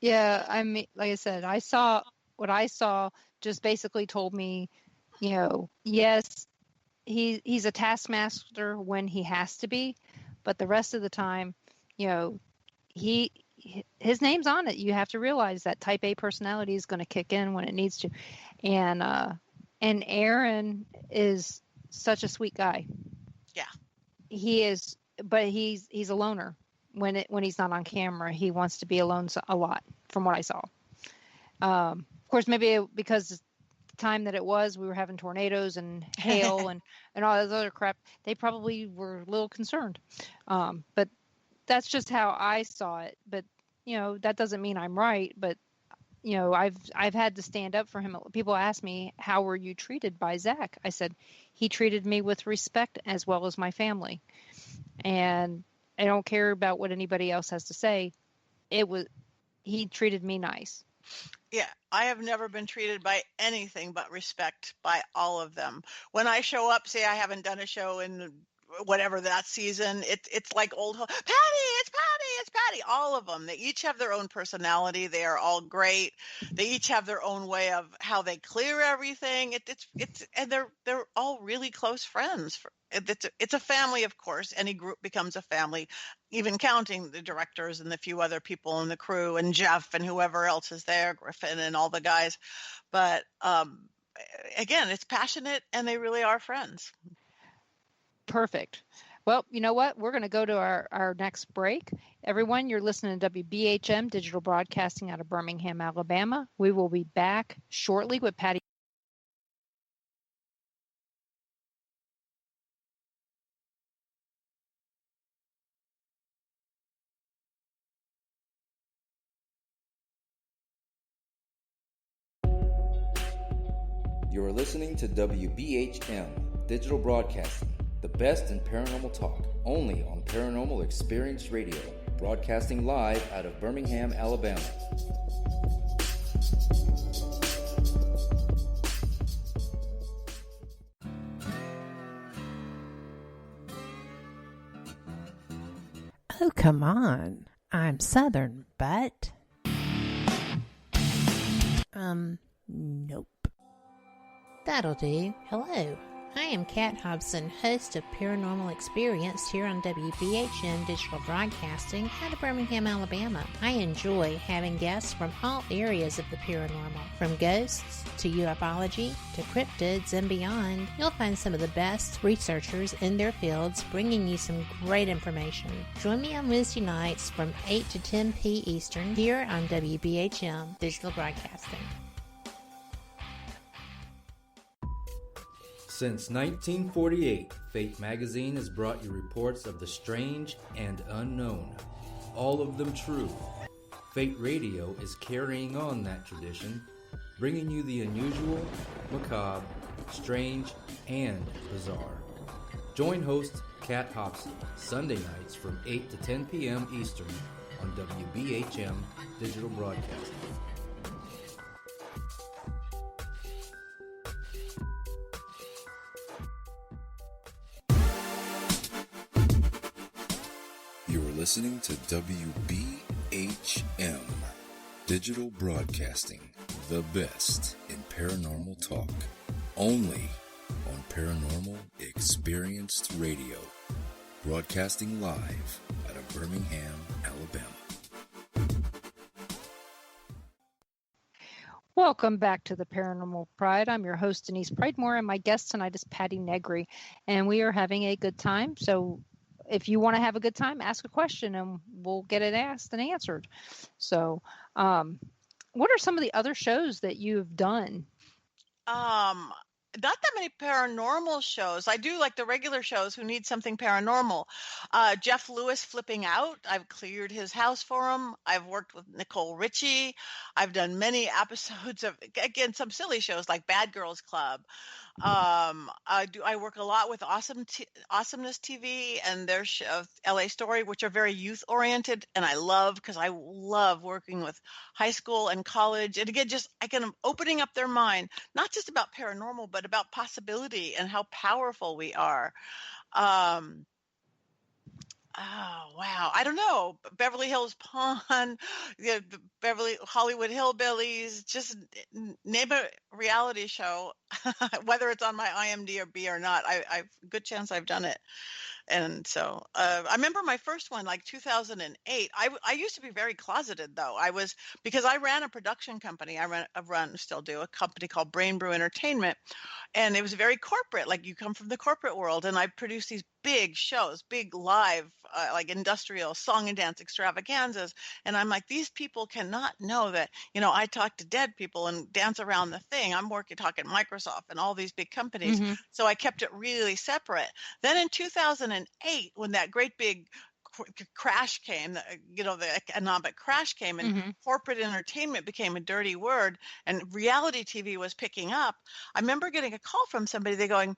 yeah, I mean, like I said, what I saw just basically told me, yes, he's a taskmaster when he has to be, but the rest of the time, his name's on it. You have to realize that type A personality is going to kick in when it needs to. And Aaron is such a sweet guy. Yeah. He is, but he's a loner when he's not on camera. He wants to be alone a lot, from what I saw. Of course, maybe because the time that it was, we were having tornadoes and hail and all this other crap. They probably were a little concerned. But that's just how I saw it. But that doesn't mean I'm right. But I've had to stand up for him. People ask me, how were you treated by Zach? I said, he treated me with respect as well as my family. And I don't care about what anybody else has to say. He treated me nice. Yeah, I have never been treated by anything but respect by all of them. When I show up, say I haven't done a show in whatever that season, it's like Patty, it's Patty, it's Patty. All of them. They each have their own personality. They are all great. They each have their own way of how they clear everything. And they're all really close friends. It's a family, of course. Any group becomes a family. even counting the directors and the few other people in the crew and Jeff and whoever else is there, Griffin and all the guys. But again, it's passionate and they really are friends. Perfect. Well, you know what? We're going to go to our next break. Everyone, you're listening to WBHM Digital Broadcasting out of Birmingham, Alabama. We will be back shortly with Patti. You're listening to WBHM Digital Broadcasting, the best in paranormal talk, only on Paranormal Experience Radio, broadcasting live out of Birmingham, Alabama. Oh, come on. I'm Southern, but... Nope. That'll do. Hello. I am Kat Hobson, host of Paranormal Experience here on WBHM Digital Broadcasting out of Birmingham, Alabama. I enjoy having guests from all areas of the paranormal, from ghosts to ufology to cryptids and beyond. You'll find some of the best researchers in their fields bringing you some great information. Join me on Wednesday nights from 8 to 10 p. Eastern here on WBHM Digital Broadcasting. Since 1948, Fate magazine has brought you reports of the strange and unknown, all of them true. Fate Radio is carrying on that tradition, bringing you the unusual, macabre, strange, and bizarre. Join host Kat Hobson Sunday nights from 8 to 10 p.m. Eastern on WBHM Digital Broadcasting. You're listening to WBHM Digital Broadcasting, the best in paranormal talk, only on Paranormal Experienced Radio, broadcasting live out of Birmingham, Alabama. Welcome back to the Paranormal Pride. I'm your host, Denise Pridemore, and my guest tonight is Patti Negri, and we are having a good time. So if you want to have a good time, ask a question and we'll get it asked and answered. So what are some of the other shows that you've done? Not that many paranormal shows. I do like the regular shows who need something paranormal. Jeff Lewis Flipping Out. I've cleared his house for him. I've worked with Nicole Richie. I've done many episodes of, again, some silly shows like Bad Girls Club. I work a lot with Awesomeness TV and their show, LA Story, which are very youth oriented, and I love, because I love working with high school and college. And again, just opening up their mind, not just about paranormal, but about possibility and how powerful we are. Oh, wow. I don't know. Beverly Hills Pawn, the Hollywood Hillbillies, just name a reality show, whether it's on my IMDb or not. I've good chance I've done it. And so I remember my first one, like 2008. I used to be very closeted, though. Because I ran a production company. Still do, a company called Brain Brew Entertainment. And it was very corporate, like you come from the corporate world. And I produced these big shows, big live, like industrial song and dance extravaganzas. And I'm like, these people cannot know that, I talk to dead people and dance around the thing. I'm talking Microsoft and all these big companies. Mm-hmm. So I kept it really separate. Then in 2008, when that great big crash came, the economic crash came, and mm-hmm. corporate entertainment became a dirty word, and reality TV was picking up. I remember getting a call from somebody. They going,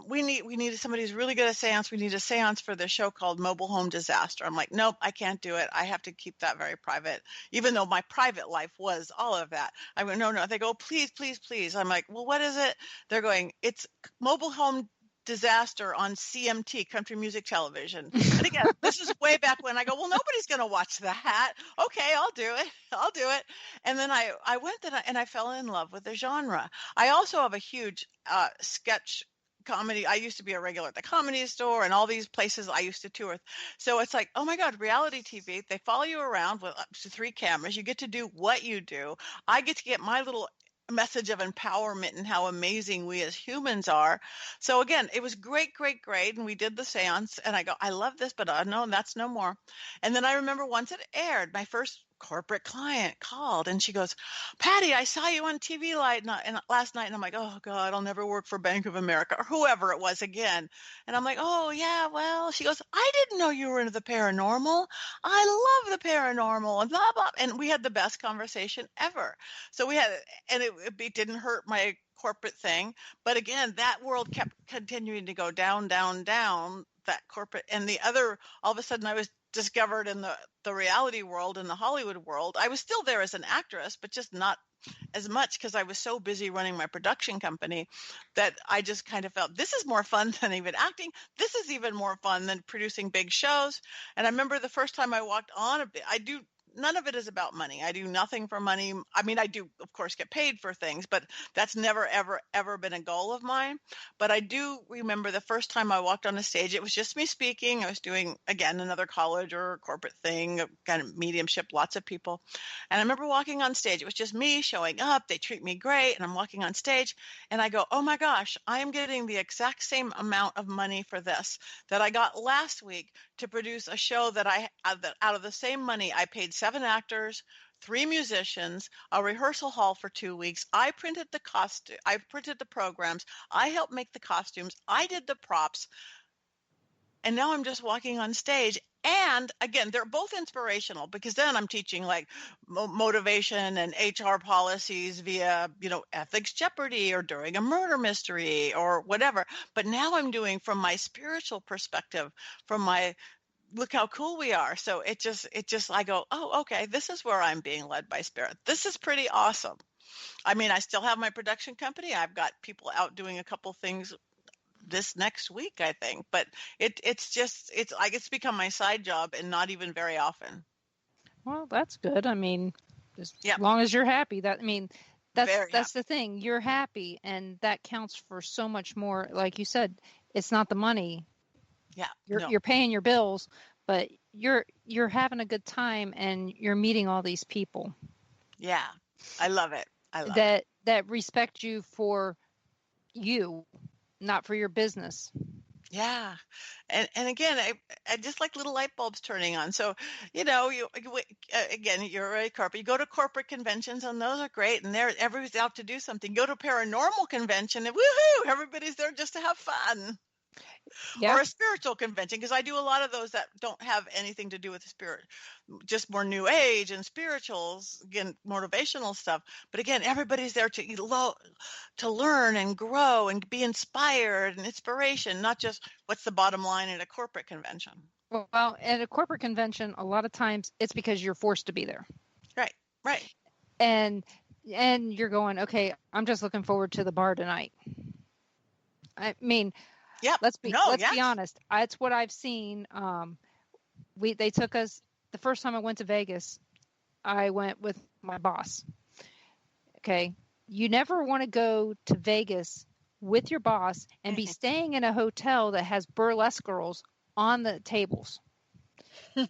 we need somebody who's really good at seance. We need a seance for this show called Mobile Home Disaster. I'm like, nope, I can't do it. I have to keep that very private, even though my private life was all of that. I went, no. They go, please, please, please. I'm like, well, what is it? They're going, it's Mobile Home Disaster on CMT, Country Music Television. And again, this is way back when. I go, well, nobody's going to watch that. Okay, I'll do it. And then I went and I fell in love with the genre. I also have a huge sketch comedy. I used to be a regular at the Comedy Store and all these places I used to tour. So it's like, oh my God, reality TV. They follow you around with up to 3 cameras. You get to do what you do. I get to get my little message of empowerment and how amazing we as humans are. So again, it was great, great, great. And we did the seance and I go, I love this, but no, that's no more. And then I remember once it aired, my first corporate client called and she goes, Patti, I saw you on TV last night. And I'm like, oh God, I'll never work for Bank of America or whoever it was again. And I'm like, oh yeah, well, she goes, I didn't know you were into the paranormal. I love the paranormal and blah, blah. And we had the best conversation ever. So we had, and it didn't hurt my corporate thing. But again, that world kept continuing to go down, down, down, that corporate. And the other, all of a sudden I was discovered in the reality world, in the Hollywood world. I was still there as an actress, but just not as much because I was so busy running my production company that I just kind of felt this is more fun than even acting. This is even more fun than producing big shows. And I remember the first time I walked on none of it is about money. I do nothing for money. I mean, I do, of course, get paid for things, but that's never, ever, ever been a goal of mine. But I do remember the first time I walked on a stage, it was just me speaking. I was doing, again, another college or corporate thing, kind of mediumship, lots of people. And I remember walking on stage. It was just me showing up. They treat me great. And I'm walking on stage and I go, oh my gosh, I am getting the exact same amount of money for this that I got last week to produce a show that out of the same money, I paid 7 actors, 3 musicians, a rehearsal hall for 2 weeks. I printed the programs. I helped make the costumes. I did the props. And now I'm just walking on stage. And again, they're both inspirational because then I'm teaching like motivation and HR policies via, Ethics Jeopardy or during a murder mystery or whatever. But now I'm doing from my spiritual perspective, from my look how cool we are. So it just, I go, oh, okay, this is where I'm being led by spirit. This is pretty awesome. I mean, I still have my production company. I've got people out doing a couple things this next week, I think, but it's become my side job and not even very often. Well, that's good. I mean, as long as you're happy, that's the thing. You're happy and that counts for so much more. Like you said, it's not the money. Yeah. You're paying your bills, but you're having a good time and you're meeting all these people. Yeah. I love it. That respect you for you, not for your business. Yeah. And again, I just like little light bulbs turning on. So, you're a corporate, you go to corporate conventions and those are great. And everybody's out to do something. Go to a paranormal convention and woohoo, everybody's there just to have fun. Yeah. Or a spiritual convention, because I do a lot of those that don't have anything to do with the spirit, just more new age and spirituals, again, motivational stuff. But again, everybody's there to learn and grow and be inspired and inspiration, not just what's the bottom line at a corporate convention. Well, at a corporate convention, a lot of times it's because you're forced to be there. Right. And you're going, okay, I'm just looking forward to the bar tonight. I mean, yeah. Let's be honest. It's what I've seen. They took us the first time I went to Vegas. I went with my boss. Okay, you never want to go to Vegas with your boss and be staying in a hotel that has burlesque girls on the tables.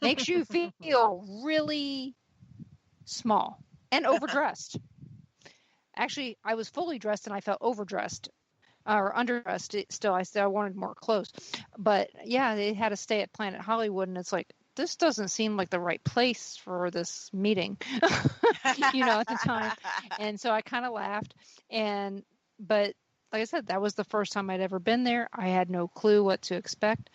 Makes you feel really small and overdressed. Actually, I was fully dressed and I felt overdressed. Or underdressed. I wanted more clothes, but yeah, they had to stay at Planet Hollywood, and it's like this doesn't seem like the right place for this meeting, at the time. And so I kind of laughed, but like I said, that was the first time I'd ever been there. I had no clue what to expect.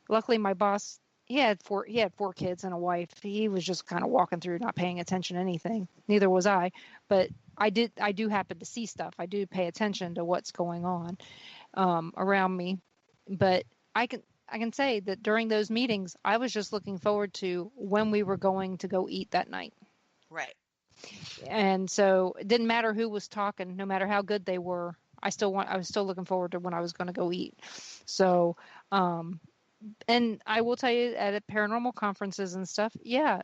Luckily, my boss he had 4 kids and a wife. He was just kind of walking through, not paying attention to anything. Neither was I, but I do happen to see stuff. I do pay attention to what's going on around me. But I can say that during those meetings, I was just looking forward to when we were going to go eat that night. Right. And so it didn't matter who was talking, no matter how good they were. I was still looking forward to when I was going to go eat. So, and I will tell you at paranormal conferences and stuff, yeah,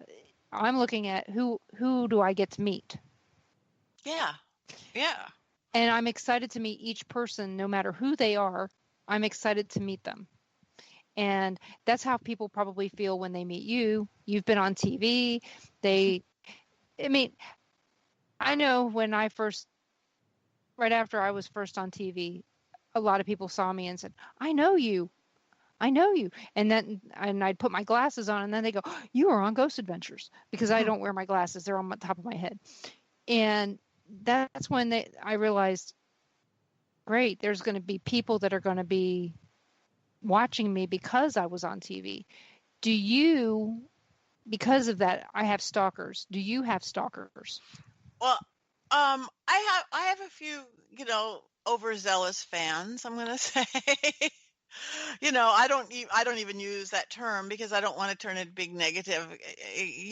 I'm looking at who do I get to meet. Yeah. And I'm excited to meet each person, no matter who they are. I'm excited to meet them. And that's how people probably feel when they meet you. You've been on TV. I know when right after I was first on TV, a lot of people saw me and said, I know you. And I'd put my glasses on, and then they go, oh, you are on Ghost Adventures, because I don't wear my glasses. They're on the top of my head. And that's when I realized, great, there's going to be people that are going to be watching me because I was on TV. Do you, because of that, I have stalkers. Do you have stalkers? Well, I have a few, overzealous fans, I'm going to say. I don't even use that term because I don't want to turn it big negative.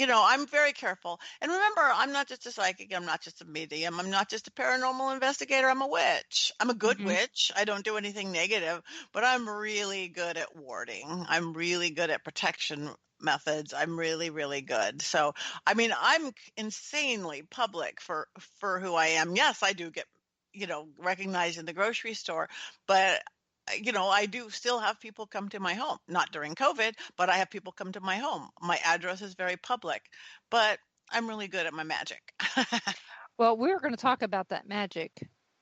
I'm very careful. And remember, I'm not just a psychic. I'm not just a medium. I'm not just a paranormal investigator. I'm a witch. I'm a good witch. I don't do anything negative, but I'm really good at warding. I'm really good at protection methods. I'm really, really good. So, I'm insanely public for who I am. Yes, I do get, recognized in the grocery store, but I do still have people come to my home, not during COVID, but I have people come to my home. My address is very public, but I'm really good at my magic. Well, we're going to talk about that magic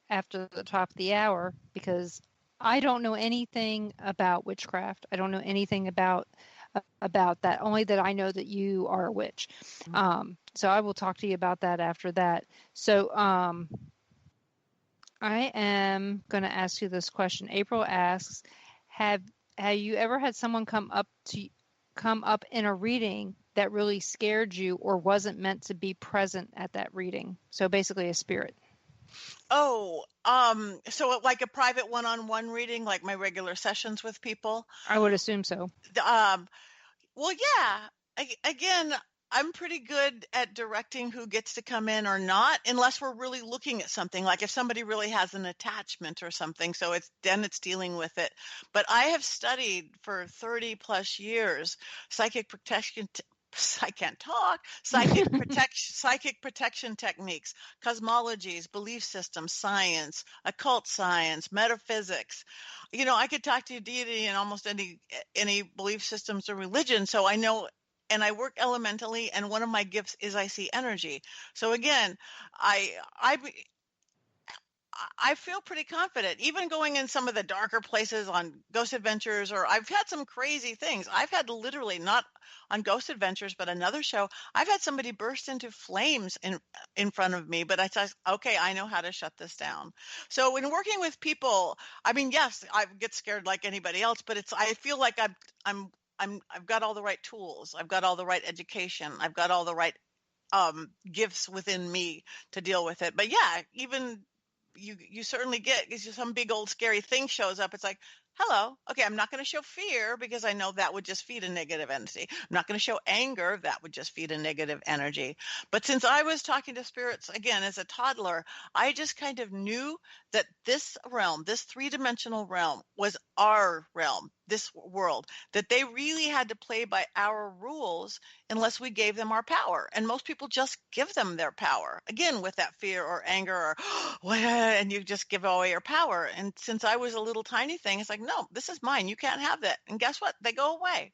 after the top of the hour, because I don't know anything about witchcraft. I don't know anything about that, only that I know that you are a witch. So I will talk to you about that after that. So, I am going to ask you this question. April asks, have you ever had someone come up in a reading that really scared you or wasn't meant to be present at that reading? So basically a spirit. Oh, so like a private one-on-one reading, like my regular sessions with people? I would assume so. Well, yeah. Again, I'm pretty good at directing who gets to come in or not, unless we're really looking at something, like if somebody really has an attachment or something. So it's dealing with it. But I have studied for 30 plus years psychic protection. I can't talk. Psychic protection techniques, cosmologies, belief systems, science, occult science, metaphysics. I could talk to you deity in almost any belief systems or religion. So I know. And I work elementally, and one of my gifts is I see energy. So again, I feel pretty confident, even going in some of the darker places on Ghost Adventures, or I've had some crazy things. I've had literally, not on Ghost Adventures, but another show, I've had somebody burst into flames in front of me, but I said, okay, I know how to shut this down. So when working with people, yes, I get scared like anybody else, but I feel like I've got all the right tools. I've got all the right education. I've got all the right gifts within me to deal with it. But yeah, even you certainly get some big old scary thing shows up. It's like, hello. Okay, I'm not going to show fear because I know that would just feed a negative energy. I'm not going to show anger. That would just feed a negative energy. But since I was talking to spirits, again, as a toddler, I just kind of knew that this realm, this three-dimensional realm, was our realm, this world, that they really had to play by our rules unless we gave them our power. And most people just give them their power, again, with that fear or anger or, and you just give away your power. And since I was a little tiny thing, it's like, no, this is mine. You can't have that. And guess what? They go away.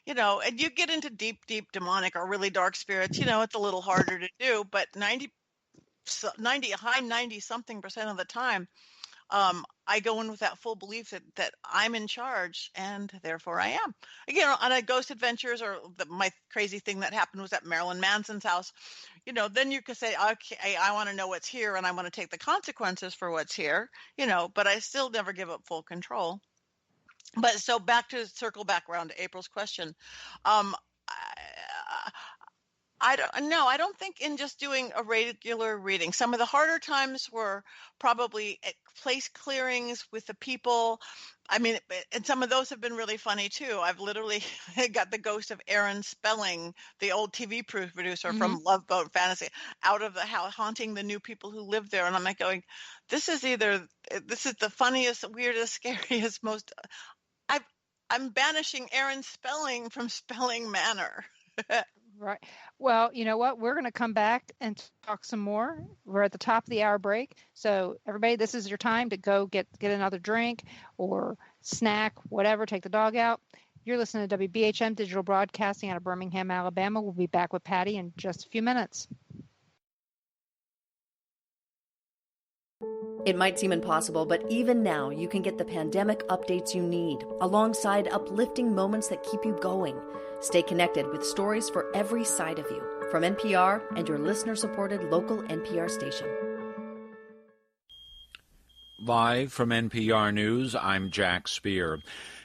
And you get into deep, deep demonic or really dark spirits, it's a little harder to do, but 90 high 90 something percent of the time, I go in with that full belief that I'm in charge, and therefore I am. Again, on a Ghost Adventures, or my crazy thing that happened was at Marilyn Manson's house, then you could say, okay, I want to know what's here, and I want to take the consequences for what's here, but I still never give up full control. But so circle back around to April's question. I don't think in just doing a regular reading. Some of the harder times were probably at place clearings with the people. And some of those have been really funny too. I've literally got the ghost of Aaron Spelling, the old TV producer from Love Boat Fantasy, out of the house, haunting the new people who live there. And I'm like going, this is the funniest, weirdest, scariest, most. I'm banishing Aaron Spelling from Spelling Manor. Right. Well, you know what? We're going to come back and talk some more. We're at the top of the hour break. So everybody, this is your time to go get another drink or snack, whatever, take the dog out. You're listening to WBHM Digital Broadcasting out of Birmingham, Alabama. We'll be back with Patti in just a few minutes. It might seem impossible, but even now, you can get the pandemic updates you need, alongside uplifting moments that keep you going. Stay connected with stories for every side of you, from NPR and your listener-supported local NPR station. Live from NPR News, I'm Jack Speer.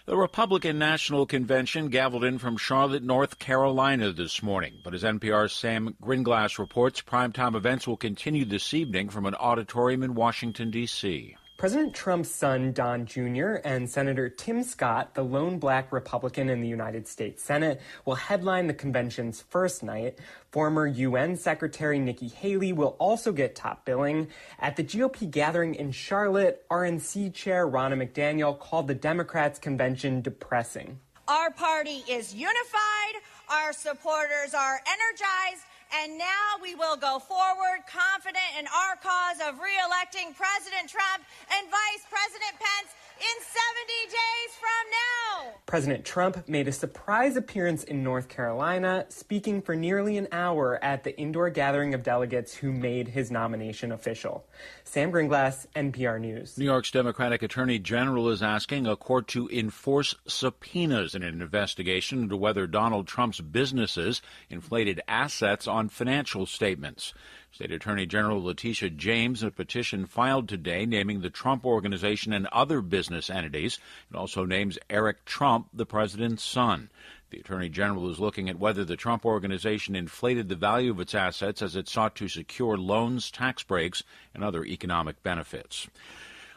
The Republican National Convention gavelled in from Charlotte, North Carolina this morning. But as NPR's Sam Gringlass reports, primetime events will continue this evening from an auditorium in Washington, D.C. President Trump's son, Don Jr., and Senator Tim Scott, the lone black Republican in the United States Senate, will headline the convention's first night. Former UN Secretary Nikki Haley will also get top billing. At the GOP gathering in Charlotte, RNC Chair Ronna McDaniel called the Democrats' convention depressing. Our party is unified, our supporters are energized, and now we will go forward confident in our cause of re-electing President Trump and Vice President Pence in 70 days from now. President Trump made a surprise appearance in North Carolina, speaking for nearly an hour at the indoor gathering of delegates who made his nomination official. Sam Gringlass, NPR News. New York's Democratic Attorney General is asking a court to enforce subpoenas in an investigation into whether Donald Trump's businesses inflated assets on financial statements. State Attorney General Letitia James, in a petition filed today naming the Trump Organization and other business entities. It also names Eric Trump, the president's son. The Attorney General is looking at whether the Trump Organization inflated the value of its assets as it sought to secure loans, tax breaks, and other economic benefits.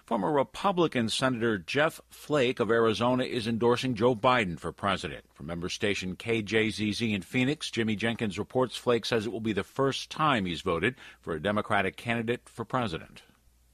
Former Republican Senator Jeff Flake of Arizona is endorsing Joe Biden for president. From member station KJZZ in Phoenix, Jimmy Jenkins reports Flake says it will be the first time he's voted for a Democratic candidate for president.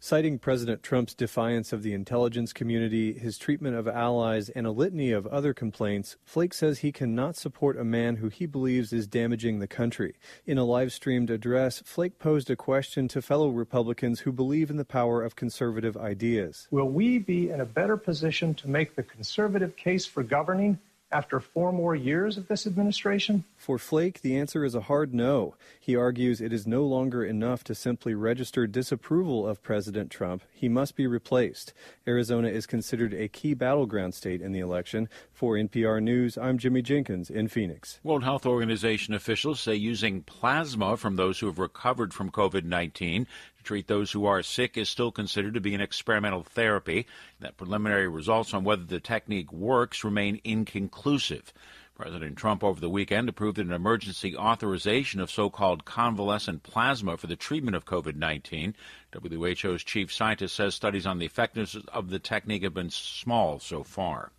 Citing President Trump's defiance of the intelligence community, his treatment of allies, and a litany of other complaints, Flake says he cannot support a man who he believes is damaging the country. In a live-streamed address, Flake posed a question to fellow Republicans who believe in the power of conservative ideas. Will we be in a better position to make the conservative case for governing after 4 more years of this administration? For Flake, the answer is a hard no. He argues it is no longer enough to simply register disapproval of President Trump. He must be replaced. Arizona is considered a key battleground state in the election. For NPR News, I'm Jimmy Jenkins in Phoenix. World Health Organization officials say using plasma from those who have recovered from COVID-19 to treat those who are sick is still considered to be an experimental therapy. That preliminary results on whether the technique works remain inconclusive. President Trump over the weekend approved an emergency authorization of so-called convalescent plasma for the treatment of COVID-19. WHO's chief scientist says studies on the effectiveness of the technique have been small so far.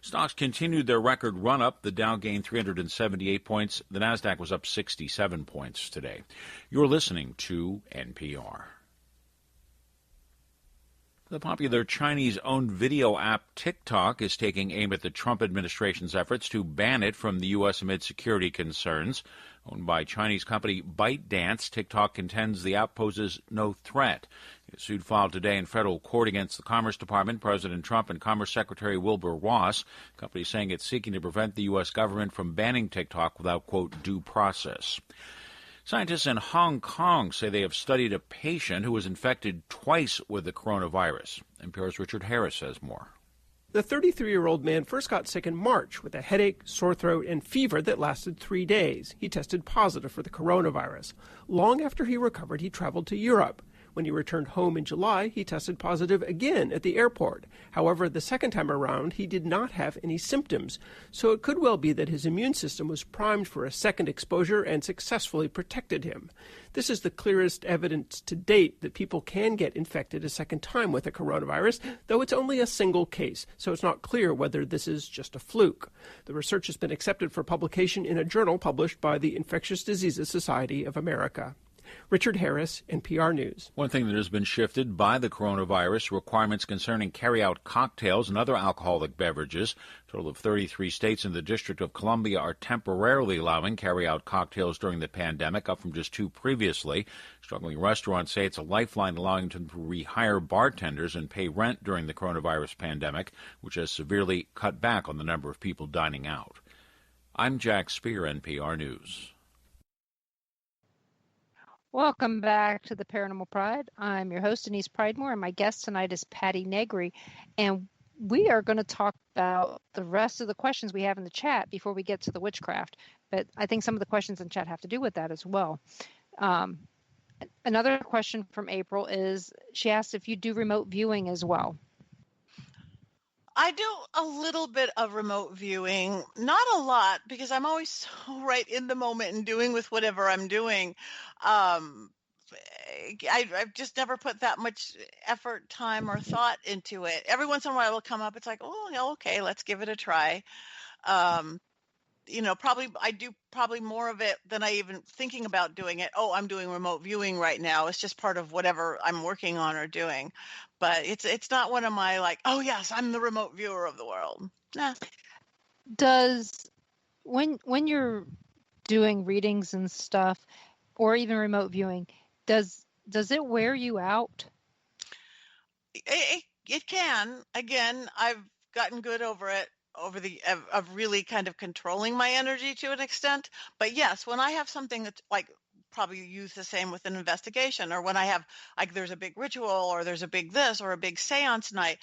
Stocks continued their record run-up. The Dow gained 378 points. The Nasdaq was up 67 points today. You're listening to NPR. The popular Chinese-owned video app TikTok is taking aim at the Trump administration's efforts to ban it from the U.S. amid security concerns. Owned by Chinese company ByteDance, TikTok contends the app poses no threat. A suit filed today in federal court against the Commerce Department, President Trump, and Commerce Secretary Wilbur Ross. The company saying it's seeking to prevent the U.S. government from banning TikTok without, quote, due process. Scientists in Hong Kong say they have studied a patient who was infected twice with the coronavirus. NPR's Richard Harris says more. The 33-year-old man first got sick in March with a headache, sore throat, and fever that lasted 3 days. He tested positive for the coronavirus. Long after he recovered, he traveled to Europe. When he returned home in July, he tested positive again at the airport. However, the second time around, he did not have any symptoms. So it could well be that his immune system was primed for a second exposure and successfully protected him. This is the clearest evidence to date that people can get infected a second time with the coronavirus, though it's only a single case, so it's not clear whether this is just a fluke. The research has been accepted for publication in a journal published by the Infectious Diseases Society of America. Richard Harris, NPR News. One thing that has been shifted by the coronavirus, requirements concerning carry-out cocktails and other alcoholic beverages. A total of 33 states in the District of Columbia are temporarily allowing carry-out cocktails during the pandemic, up from just 2 previously. Struggling restaurants say it's a lifeline, allowing them to rehire bartenders and pay rent during the coronavirus pandemic, which has severely cut back on the number of people dining out. I'm Jack Spear, NPR News. Welcome back to the Paranormal Pride. I'm your host, Denise Pridemore, and my guest tonight is Patti Negri. And we are going to talk about the rest of the questions we have in the chat before we get to the witchcraft. But I think some of the questions in chat have to do with that as well. Another question from April is, she asked if you do remote viewing as well. I do a little bit of remote viewing, not a lot, because I'm always so right in the moment and doing with whatever I'm doing. I've just never put that much effort, time, or thought into it. Every once in a while it'll come up. It's like, oh, yeah, okay, let's give it a try. I do probably more of it than I even thinking about doing it. Oh, I'm doing remote viewing right now. It's just part of whatever I'm working on or doing. But it's not one of my like, oh yes, I'm the remote viewer of the world. Nah. Does when you're doing readings and stuff, or even remote viewing, does it wear you out? It can. Again, I've gotten good over it. Of really kind of controlling my energy to an extent. But yes, when I have something that's like, probably use the same with an investigation, or when I have like there's a big ritual or there's a big this or a big seance night,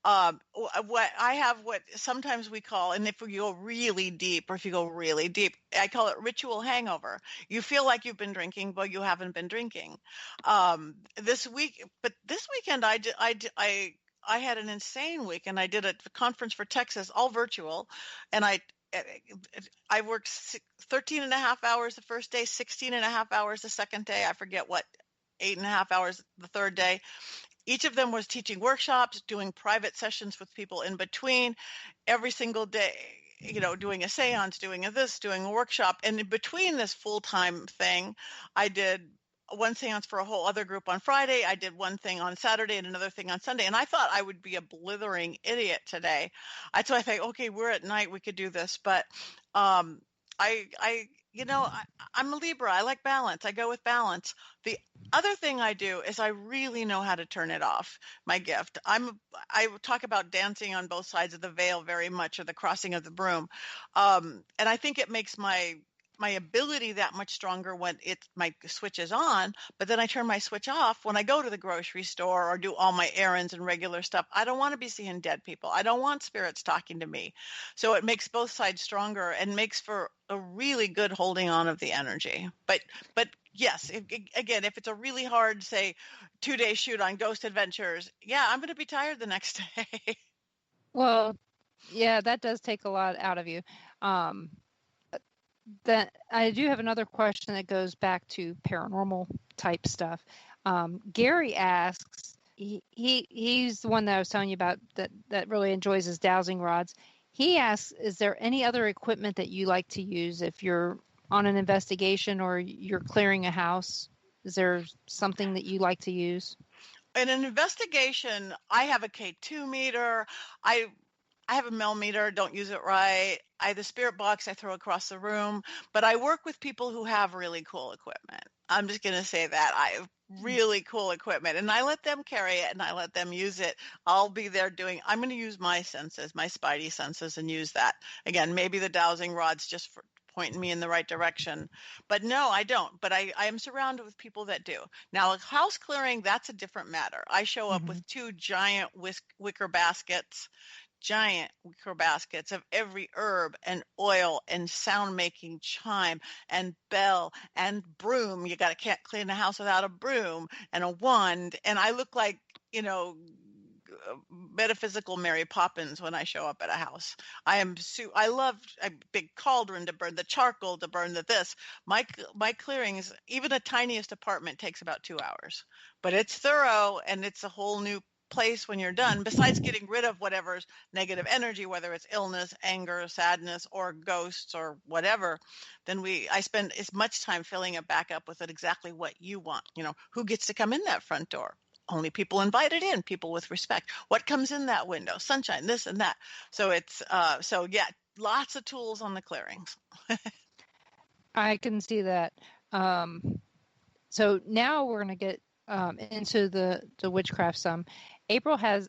what sometimes we call, and if we go really deep, I call it ritual hangover. You feel like you've been drinking, but you haven't been drinking. This weekend I had an insane week, and I did a conference for Texas, all virtual, and I worked 13 and a half hours the first day, 16 and a half hours the second day. I forget what, 8 and a half hours the third day. Each of them was teaching workshops, doing private sessions with people in between, every single day, doing a seance, doing a workshop. And in between this full-time thing, I did one seance for a whole other group on Friday. I did one thing on Saturday and another thing on Sunday. And I thought I would be a blithering idiot today. So I think, okay, we're at night, we could do this. But I'm a Libra. I like balance. I go with balance. The other thing I do is I really know how to turn it off. My gift. I talk about dancing on both sides of the veil very much, or the crossing of the broom. And I think it makes my ability that much stronger when my switch is on, but then I turn my switch off when I go to the grocery store or do all my errands and regular stuff. I don't want to be seeing dead people. I don't want spirits talking to me. So it makes both sides stronger and makes for a really good holding on of the energy. But yes, again, if it's a really hard, say, 2-day shoot on Ghost Adventures, yeah, I'm going to be tired the next day. Well, yeah, that does take a lot out of you. That I do have another question that goes back to paranormal type stuff. Gary asks, he's the one that I was telling you about that really enjoys his dowsing rods. He asks, is there any other equipment that you like to use if you're on an investigation or you're clearing a house? Is there something that you like to use? In an investigation, I have a K2 meter. I have a millimeter, don't use it right. The spirit box I throw across the room, but I work with people who have really cool equipment. I'm just going to say that. I have really cool equipment, and I let them carry it and I let them use it. I'll be there I'm going to use my senses, my spidey senses, and use that. Again, maybe the dowsing rod's just for pointing me in the right direction. But no, I don't. But I am surrounded with people that do. Now, house clearing, that's a different matter. I show up with 2 giant wicker baskets of every herb and oil and sound making chime and bell and broom. You can't clean a house without a broom and a wand. And I look like, metaphysical Mary Poppins when I show up at a house. I love a big cauldron to burn the charcoal, to burn the this. My clearings, even the tiniest apartment, takes about 2 hours, but it's thorough and it's a whole new place when you're done, besides getting rid of whatever's negative energy, whether it's illness, anger, sadness, or ghosts or whatever, then I spend as much time filling it back up with exactly what you want. Who gets to come in that front door? Only people invited in, people with respect. What comes in that window? Sunshine, this and that. So it's, lots of tools on the clearings. I can see that. So now we're going to get into the witchcraft some. April has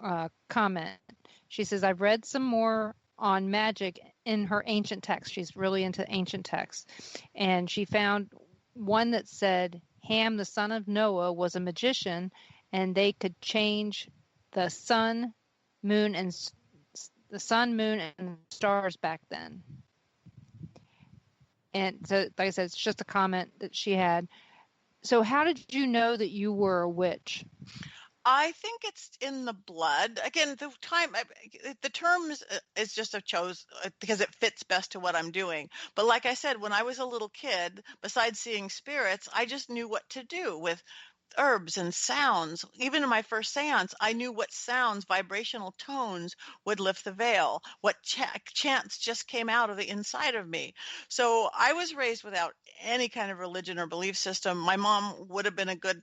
a comment. She says, I've read some more on magic in her ancient text. She's really into ancient texts. And she found one that said Ham, the son of Noah, was a magician, and they could change the sun, moon, and stars back then. And so, like I said, it's just a comment that she had. So how did you know that you were a witch? I think it's in the blood. Again, the term is just a chose because it fits best to what I'm doing. But like I said, when I was a little kid, besides seeing spirits, I just knew what to do with herbs and sounds. Even in my first seance, I knew what sounds, vibrational tones would lift the veil, what chants just came out of the inside of me. So I was raised without any kind of religion or belief system. My mom would have been a good,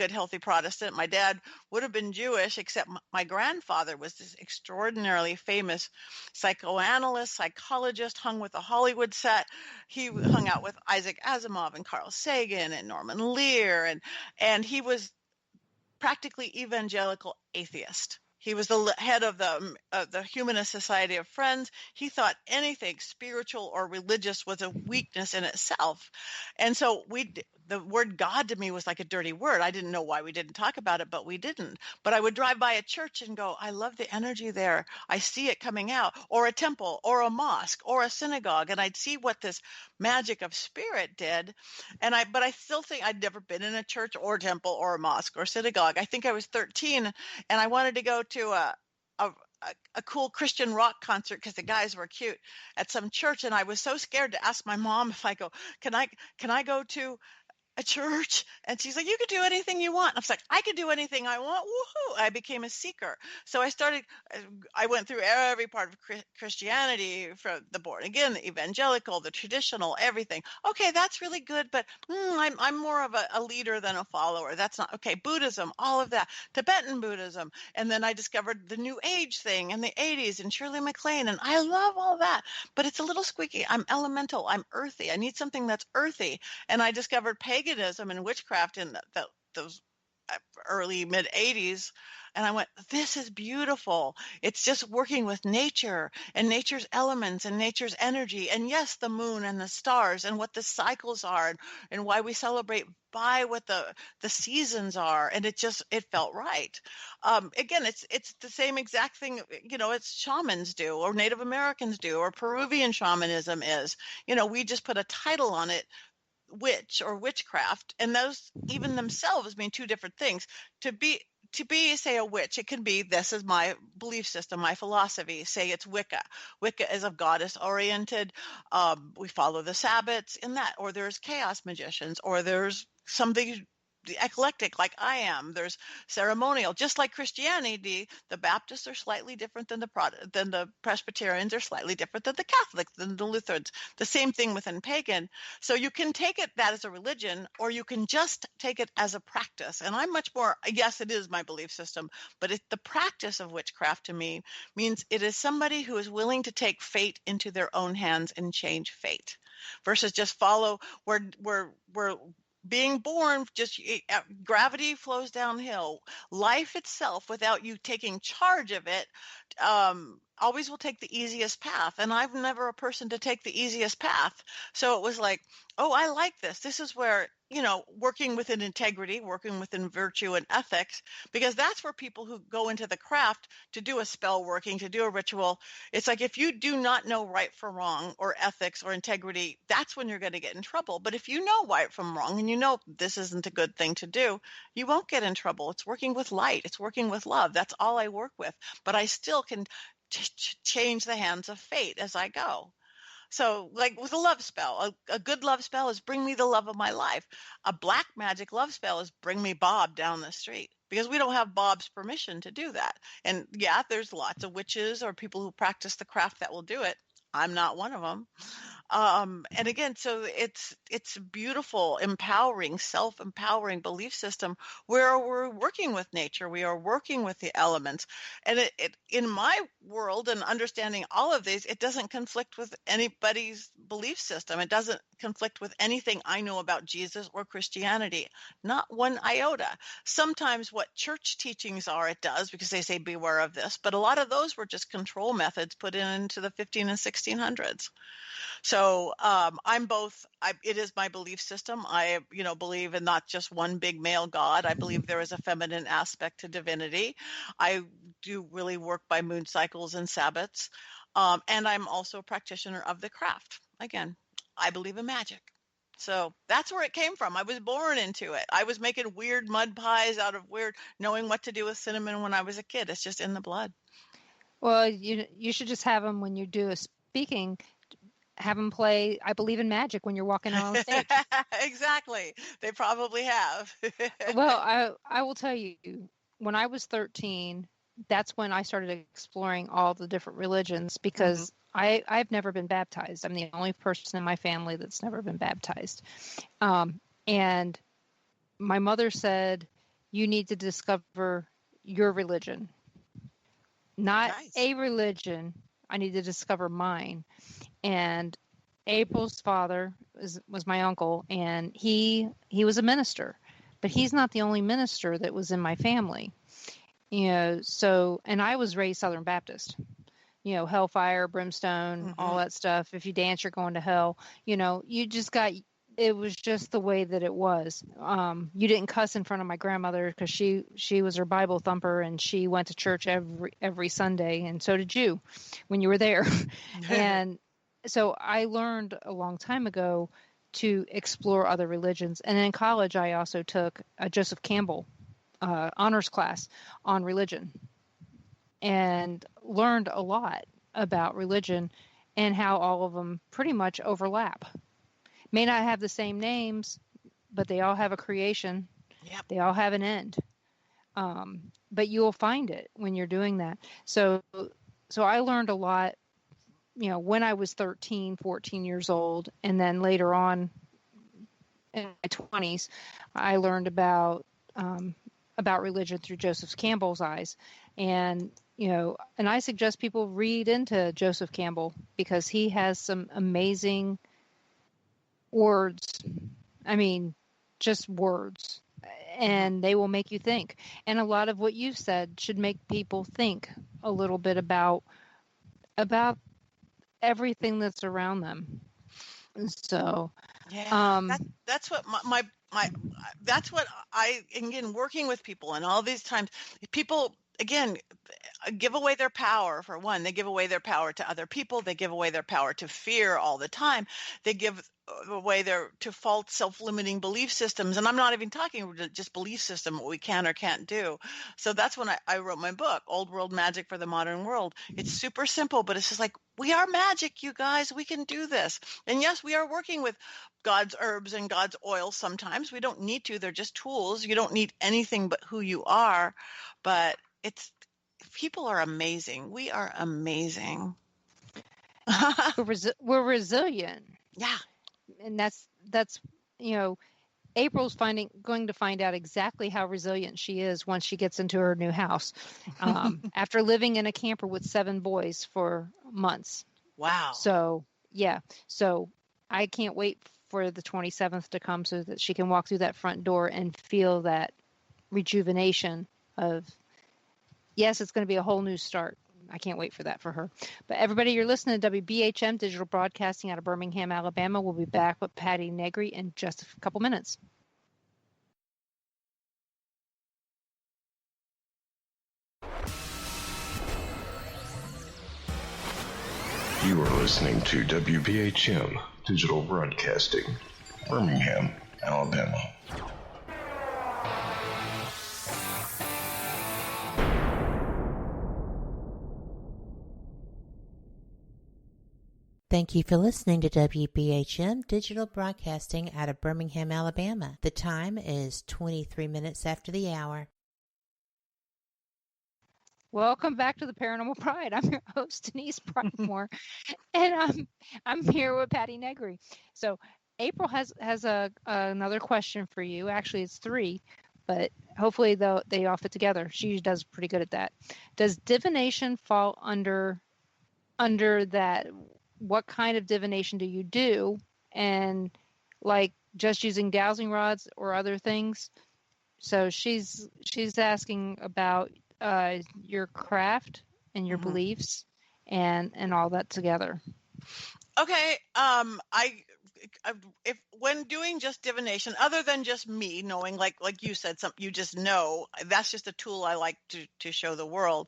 healthy Protestant. My dad would have been Jewish, except my grandfather was this extraordinarily famous psychoanalyst, psychologist, hung with a Hollywood set. He hung out with Isaac Asimov and Carl Sagan and Norman Lear, and he was practically evangelical atheist. He was the head of the Humanist Society of Friends. He thought anything spiritual or religious was a weakness in itself. And so the word God to me was like a dirty word. I didn't know why we didn't talk about it, but we didn't. But I would drive by a church and go, I love the energy there. I see it coming out, or a temple, or a mosque, or a synagogue. And I'd see what this magic of spirit did. But I still think I'd never been in a church or temple or a mosque or synagogue. I think I was 13 and I wanted to go to a cool Christian rock concert because the guys were cute at some church. And I was so scared to ask my mom if I go, can I go to a church? And she's like, you could do anything you want. I was like, I could do anything I want. Woohoo. I became a seeker. So I went through every part of Christianity, from the born again, the evangelical, the traditional, everything. Okay, that's really good, but I'm more of a leader than a follower. That's not okay. Buddhism, all of that, Tibetan Buddhism. And then I discovered the New Age thing in the 80s and Shirley MacLaine. And I love all that, but it's a little squeaky. I'm elemental. I'm earthy. I need something that's earthy. And I discovered paganism and witchcraft in those early mid 80s, and I went, this is beautiful. It's just working with nature and nature's elements and nature's energy, and yes, the moon and the stars and what the cycles are, and why we celebrate by what the seasons are, and it felt right. Again, it's the same exact thing, it's shamans do, or Native Americans do, or Peruvian shamanism is. We just put a title on it, witch or witchcraft, and those even themselves mean two different things. To be, say, a witch, it can be, this is my belief system, my philosophy. Say it's Wicca. Wicca is a goddess oriented. We follow the Sabbats in that, or there's chaos magicians, or there's something eclectic like I am. There's ceremonial, just like Christianity. The Baptists are slightly different than the Presbyterians, are slightly different than the Catholics, than the Lutherans. The same thing within pagan. So you can take that as a religion, or you can just take it as a practice. And I'm much more, yes, it is my belief system, but the practice of witchcraft to me means it is somebody who is willing to take fate into their own hands and change fate, versus just follow where being born, just gravity flows downhill. Life itself, without you taking charge of it, always will take the easiest path. And I'm never a person to take the easiest path. So it was like, oh, I like this. This is where, working within integrity, working within virtue and ethics, because that's where people who go into the craft to do a spell working, to do a ritual, it's like, if you do not know right from wrong, or ethics or integrity, that's when you're going to get in trouble. But if you know right from wrong, and you know this isn't a good thing to do, you won't get in trouble. It's working with light. It's working with love. That's all I work with. But I still can change the hands of fate as I go. So, like with a love spell, a good love spell is bring me the love of my life. A black magic love spell is bring me Bob down the street, because we don't have Bob's permission to do that. And yeah, there's lots of witches or people who practice the craft that will do it. I'm not one of them. And again, so it's beautiful, empowering, self-empowering belief system where we're working with nature, we are working with the elements, and it in my world and understanding all of these, it doesn't conflict with anybody's belief system. It doesn't conflict with anything I know about Jesus or Christianity, not one iota. Sometimes what church teachings are, it does, because they say beware of this, but a lot of those were just control methods put into the 15 and 1600s. So I'm both. It is my belief system. I, believe in not just one big male God. I believe there is a feminine aspect to divinity. I do really work by moon cycles and Sabbats, and I'm also a practitioner of the craft. Again, I believe in magic. So that's where it came from. I was born into it. I was making weird mud pies out of knowing what to do with cinnamon when I was a kid. It's just in the blood. Well, you should just have them when you do a speaking. Have them play I Believe in Magic when you're walking out on stage. Exactly. They probably have. Well, I will tell you, when I was 13, that's when I started exploring all the different religions, because I've never been baptized. I'm the only person in my family that's never been baptized. And my mother said, you need to discover your religion, not a religion. I need to discover mine. And April's father was my uncle, and he was a minister, but he's not the only minister that was in my family. So, and I was raised Southern Baptist, hellfire, brimstone, all that stuff. If you dance, you're going to hell. It was just the way that it was. You didn't cuss in front of my grandmother, because she was her Bible thumper, and she went to church every Sunday, and so did you when you were there. And so I learned a long time ago to explore other religions. And in college, I also took a Joseph Campbell honors class on religion, and learned a lot about religion and how all of them pretty much overlap. May not have the same names, but they all have a creation. Yep. They all have an end. But you'll find it when you're doing that. So I learned a lot, when I was 13, 14 years old. And then later on in my 20s, I learned about religion through Joseph Campbell's eyes. And, and I suggest people read into Joseph Campbell, because he has some amazing words. I mean, just words, and they will make you think. And a lot of what you've said should make people think a little bit about everything that's around them. So, that's what that's what again, working with people and all these times, people, again, give away their power. For one, they give away their power to other people. They give away their power to fear all the time. They give away to false self-limiting belief systems. And I'm not even talking just belief system, what we can or can't do. So that's when I wrote my book, Old World Magic for the Modern World. It's super simple, but it's just like, we are magic, you guys. We can do this. And yes, we are working with God's herbs and God's oil sometimes. We don't need to. They're just tools. You don't need anything but who you are. But people are amazing. We are amazing. We're resilient. Yeah. And that's April's going to find out exactly how resilient she is once she gets into her new house, after living in a camper with 7 boys for months. Wow. So, yeah. So I can't wait for the 27th to come, so that she can walk through that front door and feel that rejuvenation of, yes, it's going to be a whole new start. I can't wait for that for her. But everybody, you're listening to WBHM Digital Broadcasting out of Birmingham, Alabama. We'll be back with Patti Negri in just a couple minutes. You are listening to WBHM Digital Broadcasting, Birmingham, Alabama. Thank you for listening to WBHM Digital Broadcasting out of Birmingham, Alabama. The time is 23 minutes after the hour. Welcome back to the Paranormal Pride. I'm your host, Denise Pridemore, and I'm here with Patti Negri. So April has another question for you. Actually, it's 3, but hopefully they all fit together. She does pretty good at that. Does divination fall under that? What kind of divination do you do? And like just using dowsing rods or other things? So she's asking about your craft and your beliefs and all that together. Okay. If when doing just divination, other than just me knowing, like you said, something you just know, that's just a tool I like to show the world.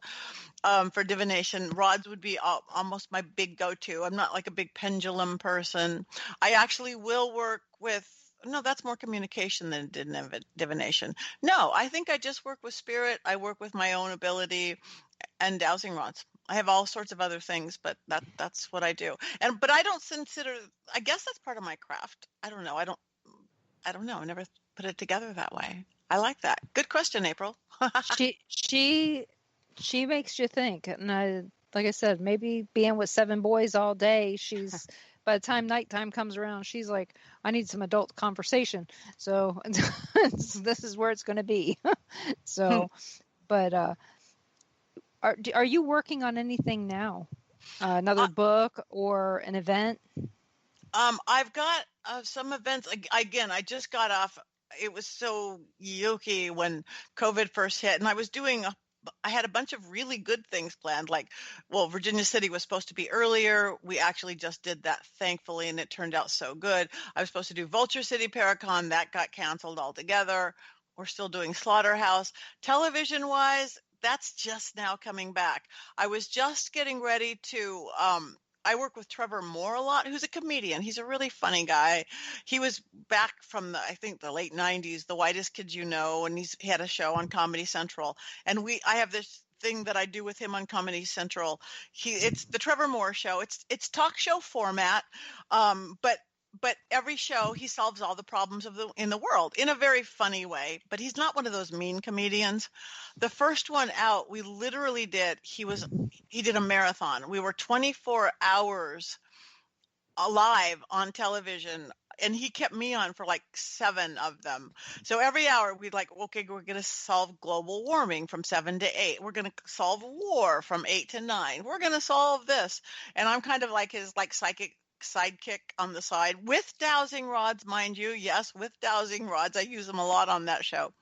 For divination, rods would be almost my big go-to. I'm not like a big pendulum person. I actually will work with, no, that's more communication than divination. No, I think I just work with spirit. I work with my own ability and dowsing rods. I have all sorts of other things, but that's what I do. But I don't consider, I guess that's part of my craft. I don't know. I don't know. I never put it together that way. I like that. Good question, April. She makes you think. And like I said, maybe being with 7 boys all day, she's by the time nighttime comes around, she's like, I need some adult conversation. So this is where it's going to be. So, but are you working on anything now? Another book or an event? I've got some events. Again, I just got off. It was so yucky when COVID first hit, and I had a bunch of really good things planned. Like, well, Virginia City was supposed to be earlier. We actually just did that, thankfully, and it turned out so good. I was supposed to do Vulture City Paracon. That got canceled altogether. We're still doing Slaughterhouse. Television-wise, that's just now coming back. I was just getting ready to I work with Trevor Moore a lot, who's a comedian. He's a really funny guy. He was back from I think the late 90s, The Whitest Kids You Know, and he had a show on Comedy Central. And I have this thing that I do with him on Comedy Central. It's the Trevor Moore Show. It's talk show format, but every show he solves all the problems in the world in a very funny way. But he's not one of those mean comedians. The first one out, we literally did. He did a marathon. We were 24 hours live on television, and he kept me on for like 7 of them. So every hour we'd like, okay, we're going to solve global warming from 7 to 8. We're going to solve war from 8 to 9. We're going to solve this. And I'm kind of like his psychic sidekick on the side with dowsing rods, mind you. Yes, with dowsing rods. I use them a lot on that show.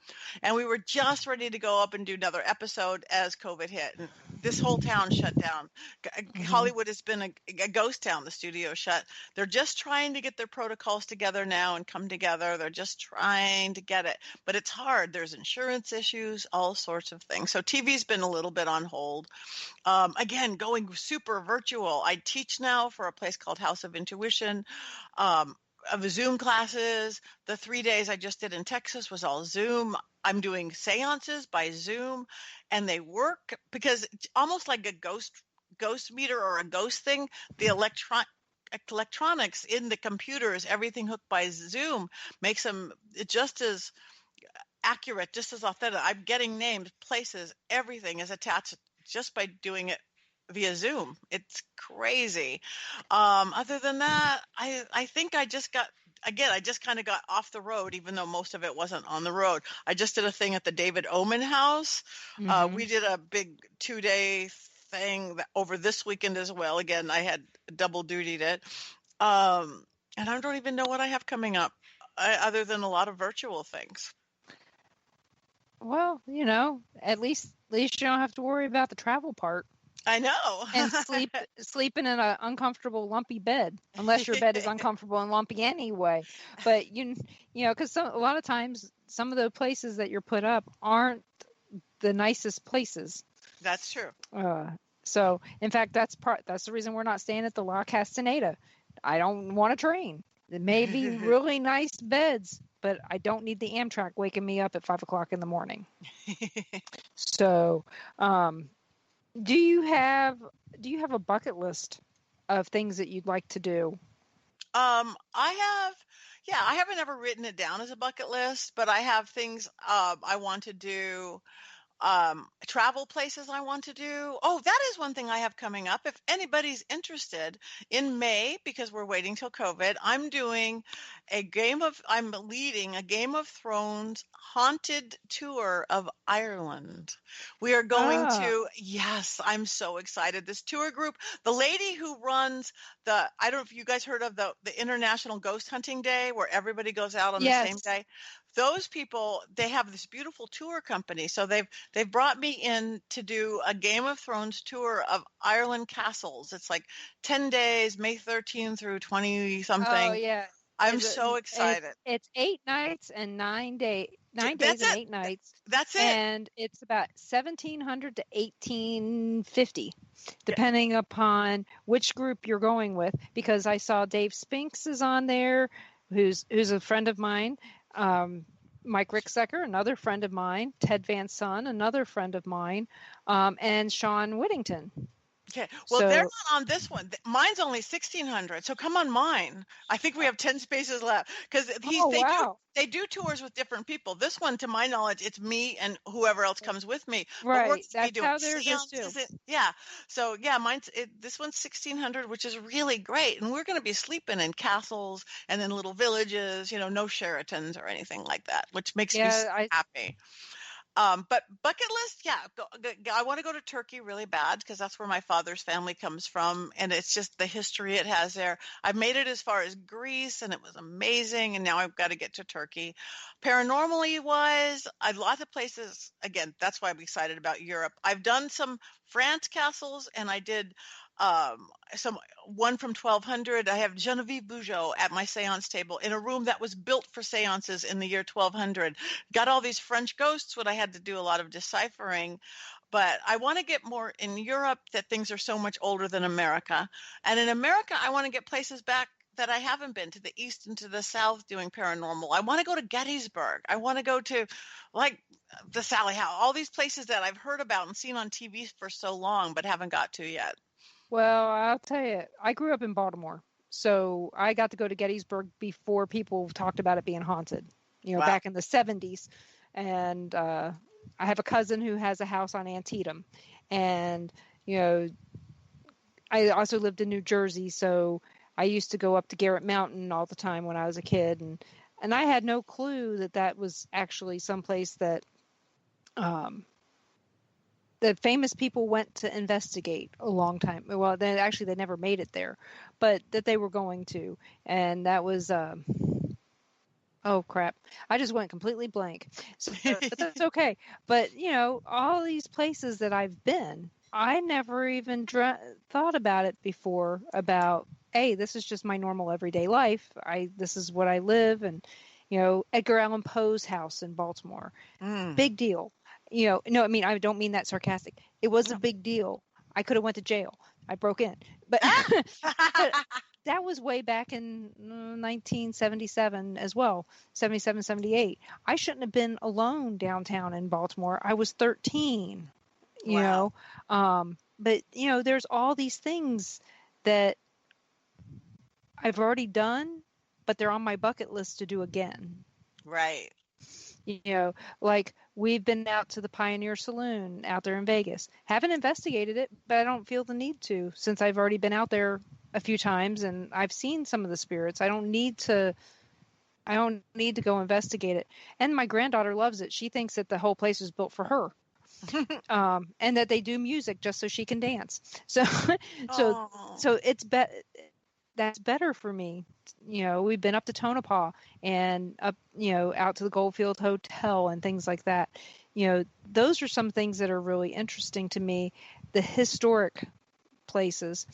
And we were just ready to go up and do another episode as COVID hit. And this whole town shut down. Hollywood has been a ghost town. The studio shut. They're just trying to get their protocols together now and come together. They're just trying to get it. But it's hard. There's insurance issues, all sorts of things. So TV's been a little bit on hold. Again, going super virtual. I teach now for a place called House of Intuition, of Zoom classes. The 3 days I just did in Texas was all Zoom. I'm doing seances by Zoom, and they work because it's almost like a ghost meter or a ghost thing. The electronics in the computers, everything hooked by Zoom, makes them just as accurate, just as authentic. I'm getting names, places, everything is attached just by doing it via Zoom. It's crazy. Other than that, I think I just kind of got off the road, even though most of it wasn't on the road. I just did a thing at the David Oman House. We did a big 2-day thing over this weekend as well. Again, I had double dutied it. And I don't even know what I have coming up other than a lot of virtual things. Well, at least you don't have to worry about the travel part. I know. And sleeping in an uncomfortable, lumpy bed, unless your bed is uncomfortable and lumpy anyway. But because a lot of times some of the places that you're put up aren't the nicest places. That's true. So in fact, that's the reason we're not staying at the La Castaneda. I don't want a train. It may be really nice beds, but I don't need the Amtrak waking me up at 5:00 in the morning. So, do you have a bucket list of things that you'd like to do? I haven't ever written it down as a bucket list, but I have things I want to do, travel places I want to do. Oh, that is one thing I have coming up. If anybody's interested, in May, because we're waiting till COVID, I'm leading a Game of Thrones haunted tour of Ireland. We are going to, yes, I'm so excited. This tour group, the lady who runs I don't know if you guys heard of the International Ghost Hunting Day, where everybody goes out on the same day. Those people, they have this beautiful tour company. So they've brought me in to do a Game of Thrones tour of Ireland castles. It's like 10 days, May 13 through 20 something. Oh yeah. I'm so excited. It's 8 nights and 9 days. 9 days and 8 nights. That's it. And it's about 1700 to 1850, depending upon which group you're going with. Because I saw Dave Spinks is on there, who's a friend of mine. Mike Ricksecker, another friend of mine. Ted Van Son, another friend of mine. And Sean Whittington. Okay. Well, they're not on this one. Mine's only 1,600. So come on mine. I think we have 10 spaces left because they do tours with different people. This one, to my knowledge, it's me and whoever else comes with me. Right. That's how theirs is too. Yeah. So yeah, this one's 1,600, which is really great. And we're going to be sleeping in castles and in little villages, no Sheratons or anything like that, which makes me so happy. But bucket list, I want to go to Turkey really bad because that's where my father's family comes from, and it's just the history it has there. I've made it as far as Greece, and it was amazing, and now I've got to get to Turkey. Paranormally wise, lots of places. Again, that's why I'm excited about Europe. I've done some France castles, and I did one from 1200. I have Genevieve Bugeaud at my seance table in a room that was built for seances in the year 1200. Got all these French ghosts, what I had to do a lot of deciphering. But I want to get more in Europe, that things are so much older than America. And in America, I want to get places back that I haven't been, to the east and to the south doing paranormal. I want to go to Gettysburg. I want to go to the Sally House, all these places that I've heard about and seen on TV for so long, but haven't got to yet. Well, I'll tell you, I grew up in Baltimore, so I got to go to Gettysburg before people talked about it being haunted, back in the 70s. And I have a cousin who has a house on Antietam. And, I also lived in New Jersey, so I used to go up to Garrett Mountain all the time when I was a kid. And I had no clue that was actually someplace that the famous people went to investigate a long time. Well, they never made it there, but that they were going to. And that was, oh crap. I just went completely blank. So but that's okay. But, all these places that I've been, I never even thought about it before about, hey, this is just my normal everyday life. This is what I live. And, Edgar Allan Poe's house in Baltimore, big deal. No, I mean, I don't mean that sarcastic. It was a big deal. I could have went to jail. I broke in. But, but that was way back in 1977 as well, 77, 78. I shouldn't have been alone downtown in Baltimore. I was 13, you know. But, there's all these things that I've already done, but they're on my bucket list to do again. Right. Like we've been out to the Pioneer Saloon out there in Vegas. Haven't investigated it, but I don't feel the need to, since I've already been out there a few times and I've seen some of the spirits. I don't need to go investigate it. And my granddaughter loves it. She thinks that the whole place was built for her. And that they do music just so she can dance. So it's that's better for me. We've been up to Tonopah and up, out to the Goldfield Hotel and things like that. Those are some things that are really interesting to me, the historic places.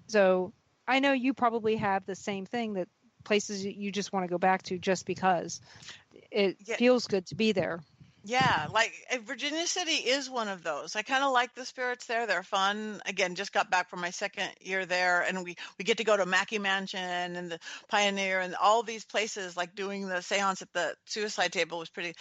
So I know you probably have the same thing, that places you just want to go back to just because it feels good to be there. Yeah, like Virginia City is one of those. I kind of like the spirits there. They're fun. Again, just got back from my second year there, and we get to go to Mackey Mansion and the Pioneer and all these places, like doing the seance at the suicide table was pretty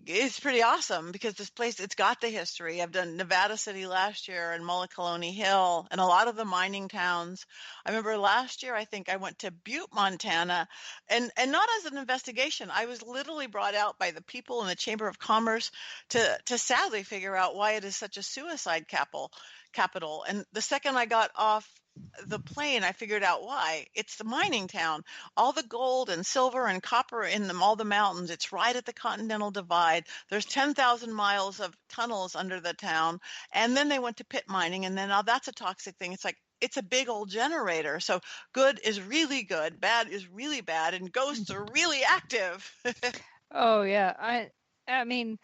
it's pretty awesome because this place, it's got the history. I've done Nevada City last year and Mullacolony Hill and a lot of the mining towns. I remember last year, I think I went to Butte, Montana, and not as an investigation. I was literally brought out by the people in the Chamber of Commerce to sadly figure out why it is such a suicide capital. And the second I got off the plane, I figured out why. It's the mining town. All the gold and silver and copper in them, all the mountains. It's right at the Continental Divide. There's 10,000 miles of tunnels under the town. And then they went to pit mining, and then now that's a toxic thing. It's like, it's a big old generator. So good is really good, bad is really bad, and ghosts are really active. Oh yeah. I mean,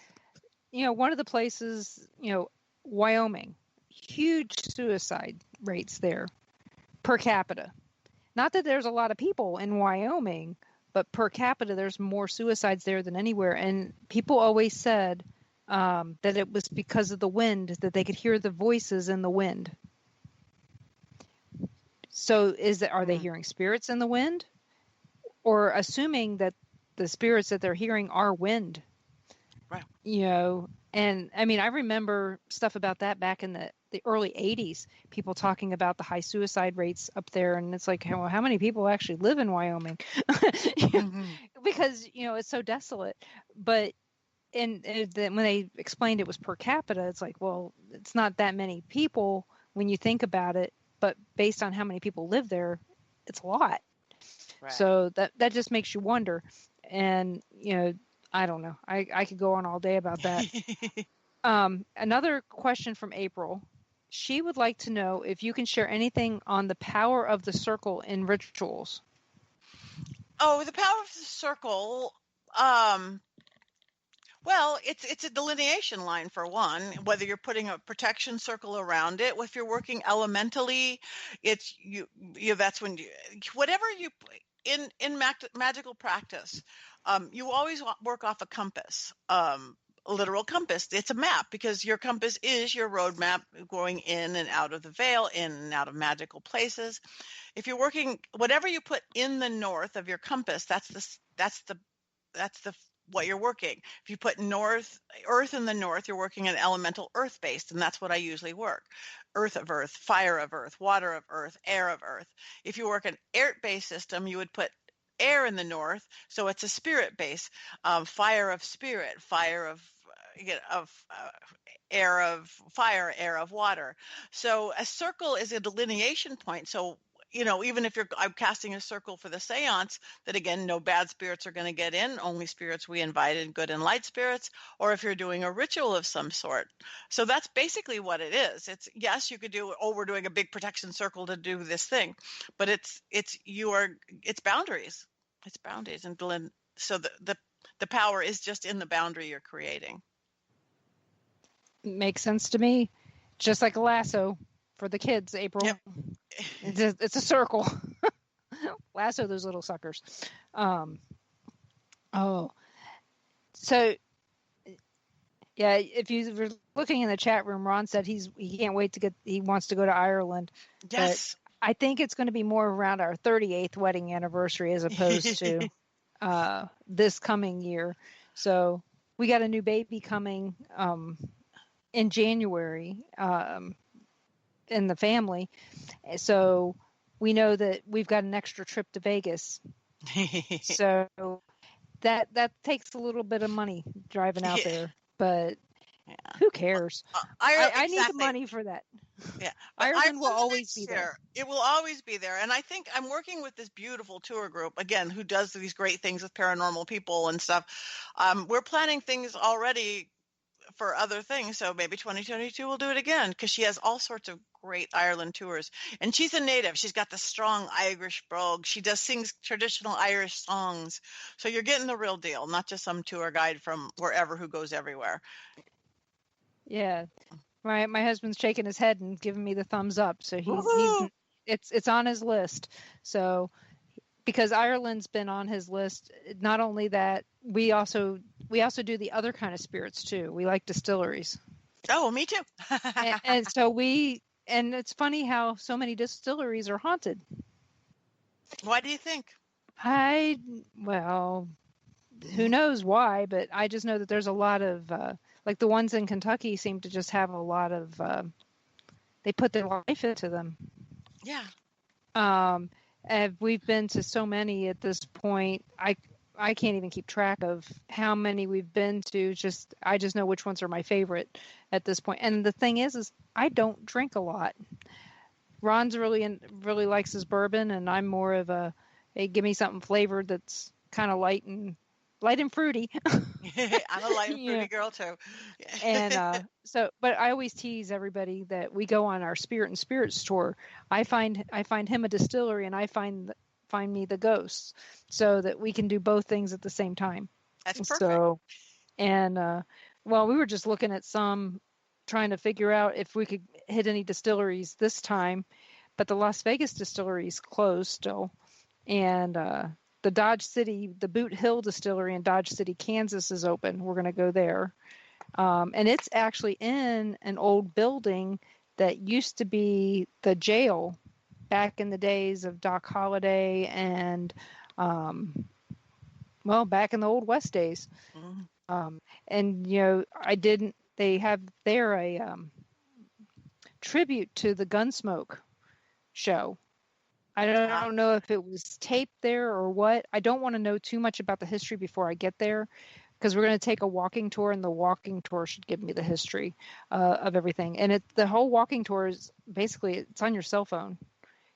one of the places, Wyoming, huge suicide rates there per capita. Not that there's a lot of people in Wyoming, but per capita, there's more suicides there than anywhere. And people always said that it was because of the wind, that they could hear the voices in the wind. So are they hearing spirits in the wind? Or assuming that the spirits that they're hearing are wind? Right. And I mean, I remember stuff about that back in the early 80s, people talking about the high suicide rates up there. And it's like, well, how many people actually live in Wyoming? Because, it's so desolate. But then when they explained it was per capita, it's like, well, it's not that many people when you think about it. But based on how many people live there, it's a lot. Right. So that just makes you wonder. And, I don't know. I could go on all day about that. Another question from April. She would like to know if you can share anything on the power of the circle in rituals. Oh, the power of the circle. Well, it's a delineation line for one, whether you're putting a protection circle around it. If you're working elementally, it's that's when whatever you in magical practice, you always work off a compass. A literal compass. It's a map because your compass is your roadmap going in and out of the veil, in and out of magical places. If you're working, whatever you put in the north of your compass, that's the what you're working. If you put earth in the north, you're working an elemental earth based, and that's what I usually work. Earth of earth, fire of earth, water of earth, air of earth. If you work an air based system, you would put air in the north, so it's a spirit base. Fire of spirit, fire of air of fire, air of water. So a circle is a delineation point. So, even if I'm casting a circle for the seance, that again, no bad spirits are going to get in, only spirits we invited, good and light spirits, or if you're doing a ritual of some sort. So that's basically what it is. It's, yes, you could do, we're doing a big protection circle to do this thing, but it's boundaries. It's boundaries. And so the power is just in the boundary you're creating. Makes sense to me. Just like a lasso for the kids, April. Yep. It's a circle. Lasso those little suckers. So yeah, if you were looking in the chat room, Ron said he can't wait he wants to go to Ireland. Yes. But I think it's going to be more around our 38th wedding anniversary as opposed to this coming year. So we got a new baby coming in January in the family. So we know that we've got an extra trip to Vegas. So that takes a little bit of money driving out there, but who cares? I need the money for that. Yeah, Ireland will always be there. It will always be there. And I think I'm working with this beautiful tour group, again, who does these great things with paranormal people and stuff. We're planning things already for other things. So maybe 2022 we'll do it again, because she has all sorts of great Ireland tours. And she's a native. She's got the strong Irish brogue. She sings traditional Irish songs. So you're getting the real deal, not just some tour guide from wherever who goes everywhere. Yeah. My husband's shaking his head and giving me the thumbs up. So it's on his list. So because Ireland's been on his list, not only that, we also do the other kind of spirits too. We like distilleries. Oh, me too. and so and it's funny how so many distilleries are haunted. Why do you think? who knows why, but I just know that there's a lot of, like the ones in Kentucky seem to just have a lot of, they put their life into them. Yeah. And we've been to so many at this point. I can't even keep track of how many we've been to. I just know which ones are my favorite at this point. And the thing is I don't drink a lot. Ron's really likes his bourbon, and I'm more of a, hey, give me something flavored that's kind of light and fruity. I'm a light and fruity girl too. And but I always tease everybody that we go on our Spirit and Spirits tour. I find him a distillery, and I find me the ghosts, so that we can do both things at the same time. That's perfect. So, and well, we were just looking at trying to figure out if we could hit any distilleries this time, but the Las Vegas distillery is closed still, and the the Boot Hill distillery in Dodge City, Kansas is open. We're going to go there, and it's actually in an old building that used to be the jail back in the days of Doc Holliday and back in the old West days. Mm-hmm. And they have there a tribute to the Gunsmoke show. I don't know if it was taped there or what. I don't want to know too much about the history before I get there, because we're going to take a walking tour, and the walking tour should give me the history of everything. And the whole walking tour is basically, it's on your cell phone.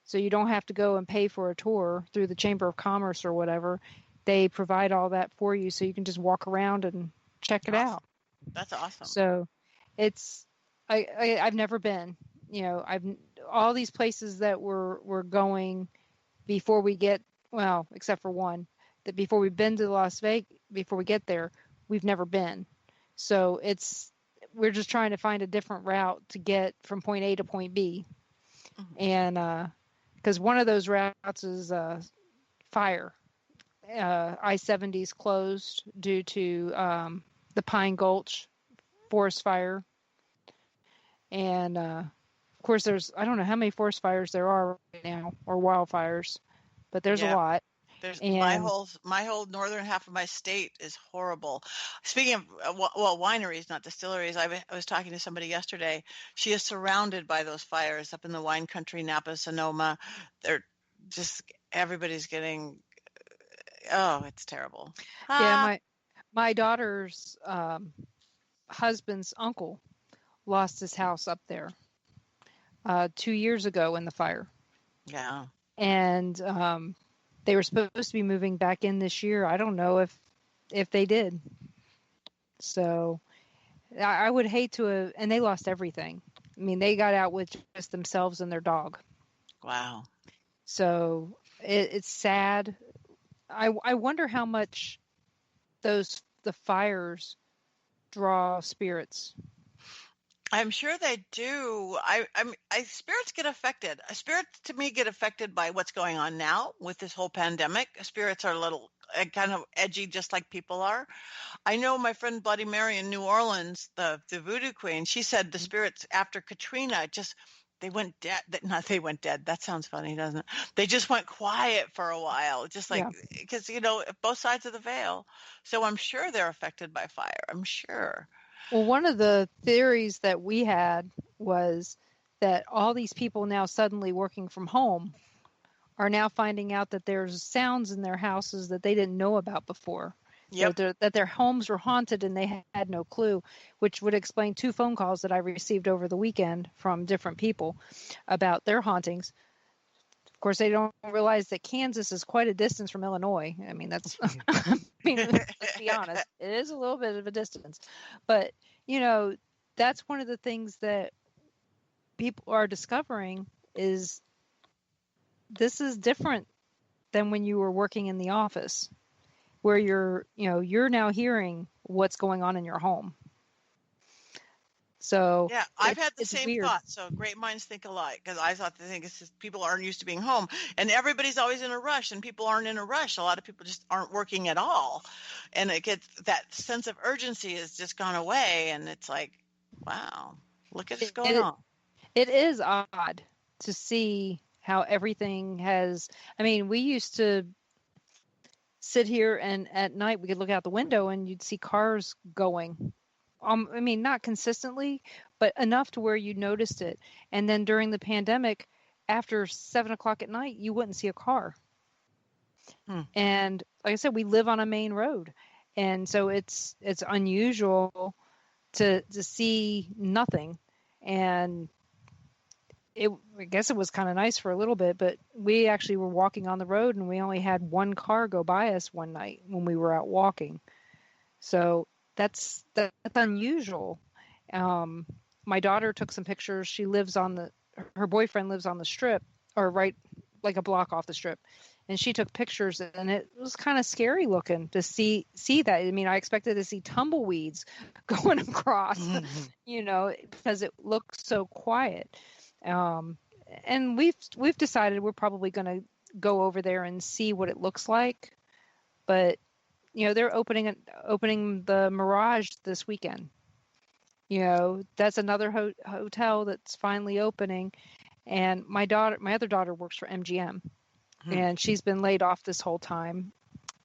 So you don't have to go and pay for a tour through the Chamber of Commerce or whatever. They provide all that for you, so you can just walk around and check it out. That's awesome. So I've never been, all these places that we're going before we get, well, except for one, that before we've been to Las Vegas, before we get there, we've never been. So we're just trying to find a different route to get from point A to point B. Mm-hmm. And, because one of those routes is fire. I-70 is closed due to the Pine Gulch forest fire. And, of course, I don't know how many forest fires there are right now, or wildfires, but there's a lot. My whole northern half of my state is horrible. Speaking of wineries, not distilleries, I was talking to somebody yesterday. She is surrounded by those fires up in the wine country, Napa, Sonoma. They're just, everybody's getting, it's terrible. Yeah, my daughter's husband's uncle lost his house up there 2 years ago in the fire. Yeah. And they were supposed to be moving back in this year. I don't know if they did. So I would hate to and they lost everything. I mean, they got out with just themselves and their dog. Wow. So it's sad. I wonder how much the fires draw spirits. I'm sure they do. Spirits get affected. Spirits to me get affected by what's going on now with this whole pandemic. Spirits are a little kind of edgy, just like people are. I know my friend Bloody Mary in New Orleans, the voodoo queen, she said the spirits after Katrina they went dead. Not they went dead. That sounds funny, doesn't it? They just went quiet for a while, just like, because, both sides of the veil. So I'm sure they're affected by fire. I'm sure. Well, one of the theories that we had was that all these people now suddenly working from home are now finding out that there's sounds in their houses that they didn't know about before. Yep. That their homes were haunted and they had no clue, which would explain 2 phone calls that I received over the weekend from different people about their hauntings. Of course, they don't realize that Kansas is quite a distance from Illinois. I mean, let's be honest. It is a little bit of a distance. But, that's one of the things that people are discovering is this is different than when you were working in the office, where you're now hearing what's going on in your home. So yeah, I've had the same thought. So great minds think alike, because I thought it's just people aren't used to being home, and everybody's always in a rush, and people aren't in a rush. A lot of people just aren't working at all, and it gets that sense of urgency has just gone away, and it's like, wow, look at what's going on. It is odd to see how everything has. I mean, we used to sit here and at night we could look out the window and you'd see cars going. I mean, not consistently, but enough to where you noticed it. And then during the pandemic, after 7 o'clock at night, you wouldn't see a car. And like I said, we live on a main road. And so it's unusual to see nothing. And I guess it was kind of nice for a little bit, but we actually were walking on the road and we only had one car go by us one night when we were out walking. So that's unusual. My daughter took some pictures. She lives her boyfriend lives on the Strip, or right like a block off the Strip. And she took pictures and it was kind of scary looking to see that. I mean, I expected to see tumbleweeds going across, because it looked so quiet. And we've decided we're probably going to go over there and see what it looks like. But, they're opening the Mirage this weekend. That's another hotel that's finally opening. And my other daughter works for MGM. And she's been laid off this whole time.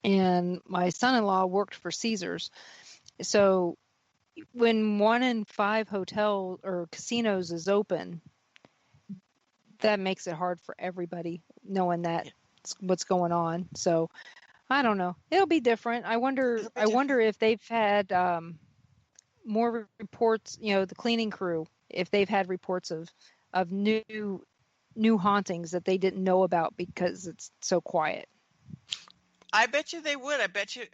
And my son-in-law worked for Caesars. So when 1 in 5 hotels or casinos is open, that makes it hard for everybody knowing that what's going on. So I don't know. It'll be different. I wonder if they've had more reports, the cleaning crew, if they've had reports of new hauntings that they didn't know about because it's so quiet. I bet you they would. I bet you.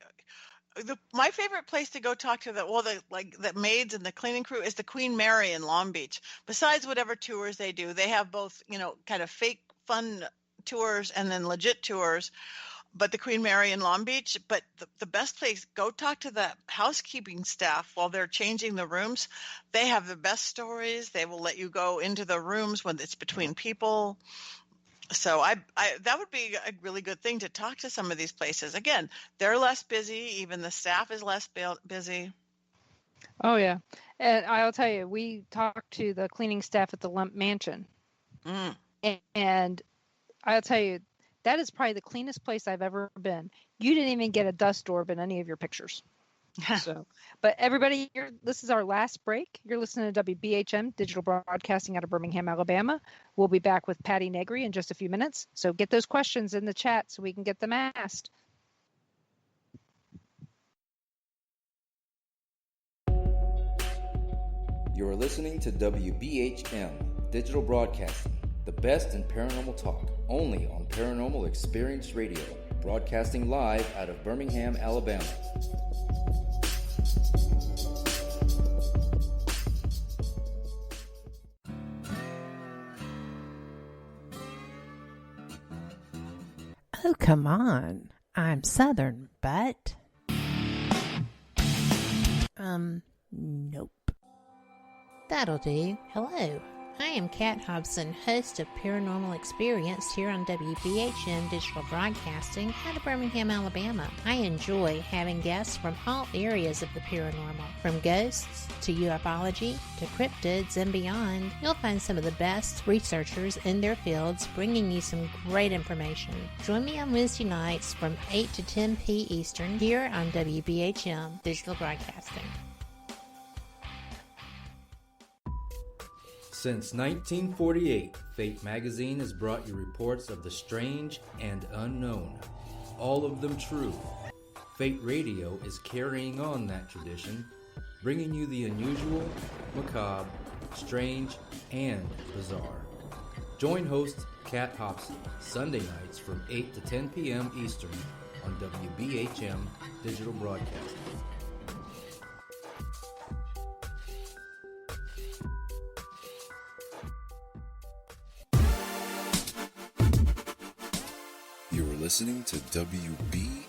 My favorite place to go talk to the maids and the cleaning crew is the Queen Mary in Long Beach. Besides whatever tours they do, they have both, kind of fake fun tours and then legit tours. But the Queen Mary in Long Beach, but the best place, go talk to the housekeeping staff while they're changing the rooms. They have the best stories. They will let you go into the rooms when it's between people. So I that would be a really good thing to talk to some of these places. Again, they're less busy. Even the staff is less busy. Oh, yeah. And I'll tell you, we talked to the cleaning staff at the Lump Mansion. And I'll tell you, that is probably the cleanest place I've ever been. You didn't even get a dust orb in any of your pictures. But everybody, this is our last break. You're listening to WBHM Digital Broadcasting out of Birmingham, Alabama. We'll be back with Patti Negri in just a few minutes. So get those questions in the chat so we can get them asked. You're listening to WBHM Digital Broadcasting, the best in paranormal talk, only on Paranormal Experience Radio, broadcasting live out of Birmingham, Alabama. Oh, come on. I'm Southern, but... Nope. That'll do. Hello. I am Kat Hobson, host of Paranormal Experience here on WBHM Digital Broadcasting out of Birmingham, Alabama. I enjoy having guests from all areas of the paranormal, from ghosts to ufology to cryptids and beyond. You'll find some of the best researchers in their fields bringing you some great information. Join me on Wednesday nights from 8 to 10 p. Eastern here on WBHM Digital Broadcasting. Since 1948, Fate magazine has brought you reports of the strange and unknown, all of them true. Fate Radio is carrying on that tradition, bringing you the unusual, macabre, strange, and bizarre. Join host Kat Hobson Sunday nights from 8 to 10 p.m. Eastern on WBHM Digital Broadcasting. You're listening to WBHM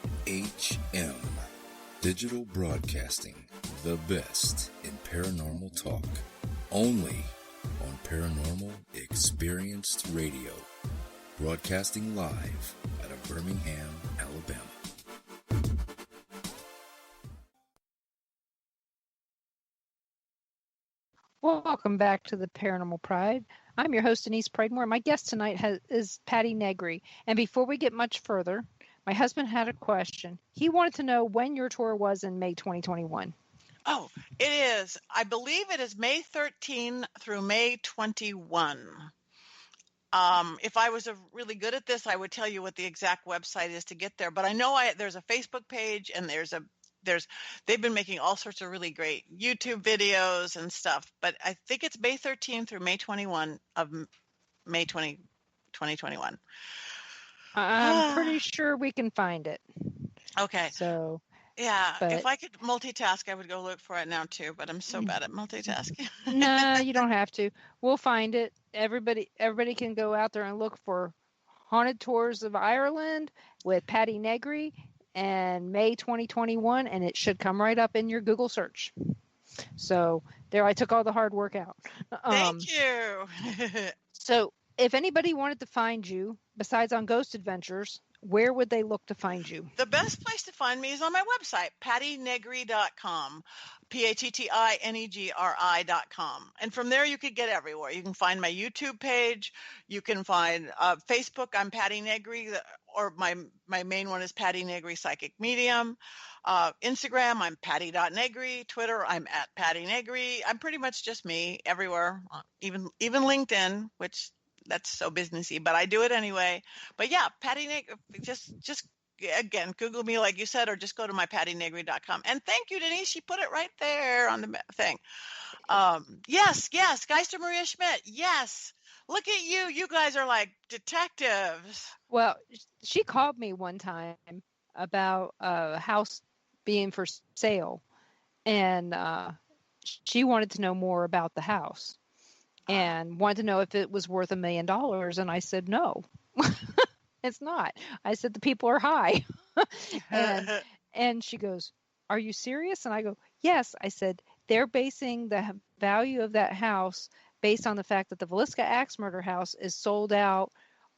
Digital Broadcasting, the best in paranormal talk, only on Paranormal Experienced Radio, broadcasting live out of Birmingham, Alabama. Welcome back to the Paranormal Pride. I'm your host, Denise Pridemore. My guest tonight is Patti Negri. And before we get much further, My husband had a question. He wanted to know when your tour was in May 2021. Oh, it is. I believe it is May 13 through May 21. If I was really good at this, I would tell you what the exact website is to get there. But I know there's a Facebook page, and they've been making all sorts of really great YouTube videos and stuff. But I think it's May 13 through May 21 of May 2021. I'm pretty sure we can find it. Okay. So. Yeah, but, if I could multitask, I would go look for it now too, but I'm so bad at multitasking. No, you don't have to. We'll find it. Everybody can go out there and look for Haunted Tours of Ireland with Patti Negri and May 2021, and it should come right up in your Google search. So there, I took all the hard work out. Thank you. So if anybody wanted to find you, besides on Ghost Adventures, where would they look to find you? The best place to find me is on my website, pattinegri.com, PattiNegri.com. And from there, you could get everywhere. You can find my YouTube page. You can find Facebook. I'm Patti Negri, or my main one is Patti Negri Psychic Medium. Instagram, I'm Patti.Negri. Twitter, I'm at Patti Negri. I'm pretty much just me everywhere, even LinkedIn, which that's so businessy, but I do it anyway. But yeah, Patti Negri, just again, Google me like you said, or just go to my PattiNegri.com. And thank you, Denise. She put it right there on the thing. Yes, Geister Maria Schmidt. Yes. Look at you. You guys are like detectives. Well, she called me one time about a house being for sale, and she wanted to know more about the house. And wanted to know if it was worth $1 million. And I said, no, it's not. I said, the people are high. and she goes, are you serious? And I go, yes. I said, they're basing the value of that house based on the fact that the Villisca Axe Murder House is sold out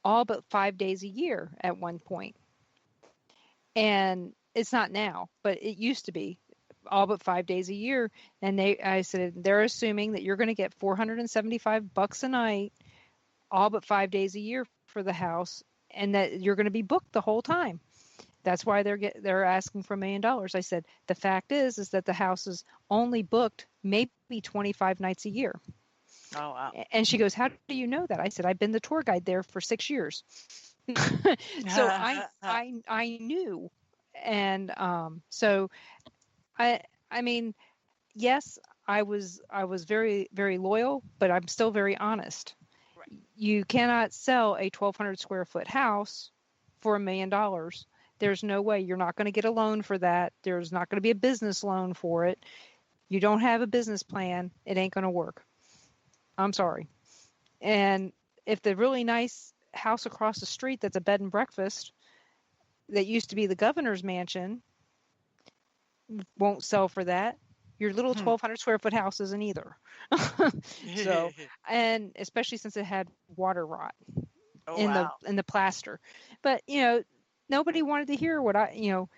all but 5 days a year at one point. And it's not now, but it used to be all but 5 days a year. And I said, they're assuming that you're going to get $475 a night, all but 5 days a year for the house, and that you're going to be booked the whole time. That's why they're asking for $1 million. I said, the fact is that the house is only booked maybe 25 nights a year. Oh, wow. And she goes, how do you know that? I said, I've been the tour guide there for 6 years. So I knew. And so I mean, yes, I was very, very loyal, but I'm still very honest. Right. You cannot sell a 1,200 square foot house for $1 million. There's no way. You're not going to get a loan for that. There's not going to be a business loan for it. You don't have a business plan. It ain't going to work. I'm sorry. And if the really nice house across the street that's a bed and breakfast that used to be the governor's mansion won't sell for that, your little 1,200 square foot house isn't either. So, and especially since it had water rot in the plaster. But nobody wanted to hear what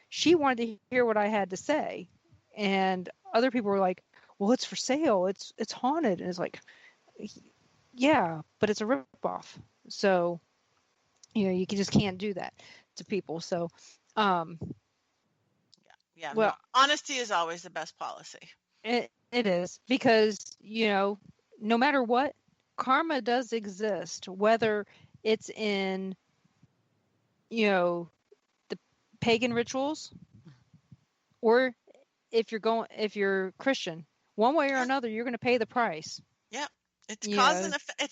she wanted to hear what I had to say, and other people were like, "Well, it's for sale. It's haunted," and it's like, yeah, but it's a ripoff. So, you just can't do that to people. So, yeah. Well, no, honesty is always the best policy. It is, because, no matter what, karma does exist, whether it's in, the pagan rituals, or if you're Christian, one way or another, you're going to pay the price. Yep. It's cause and effect.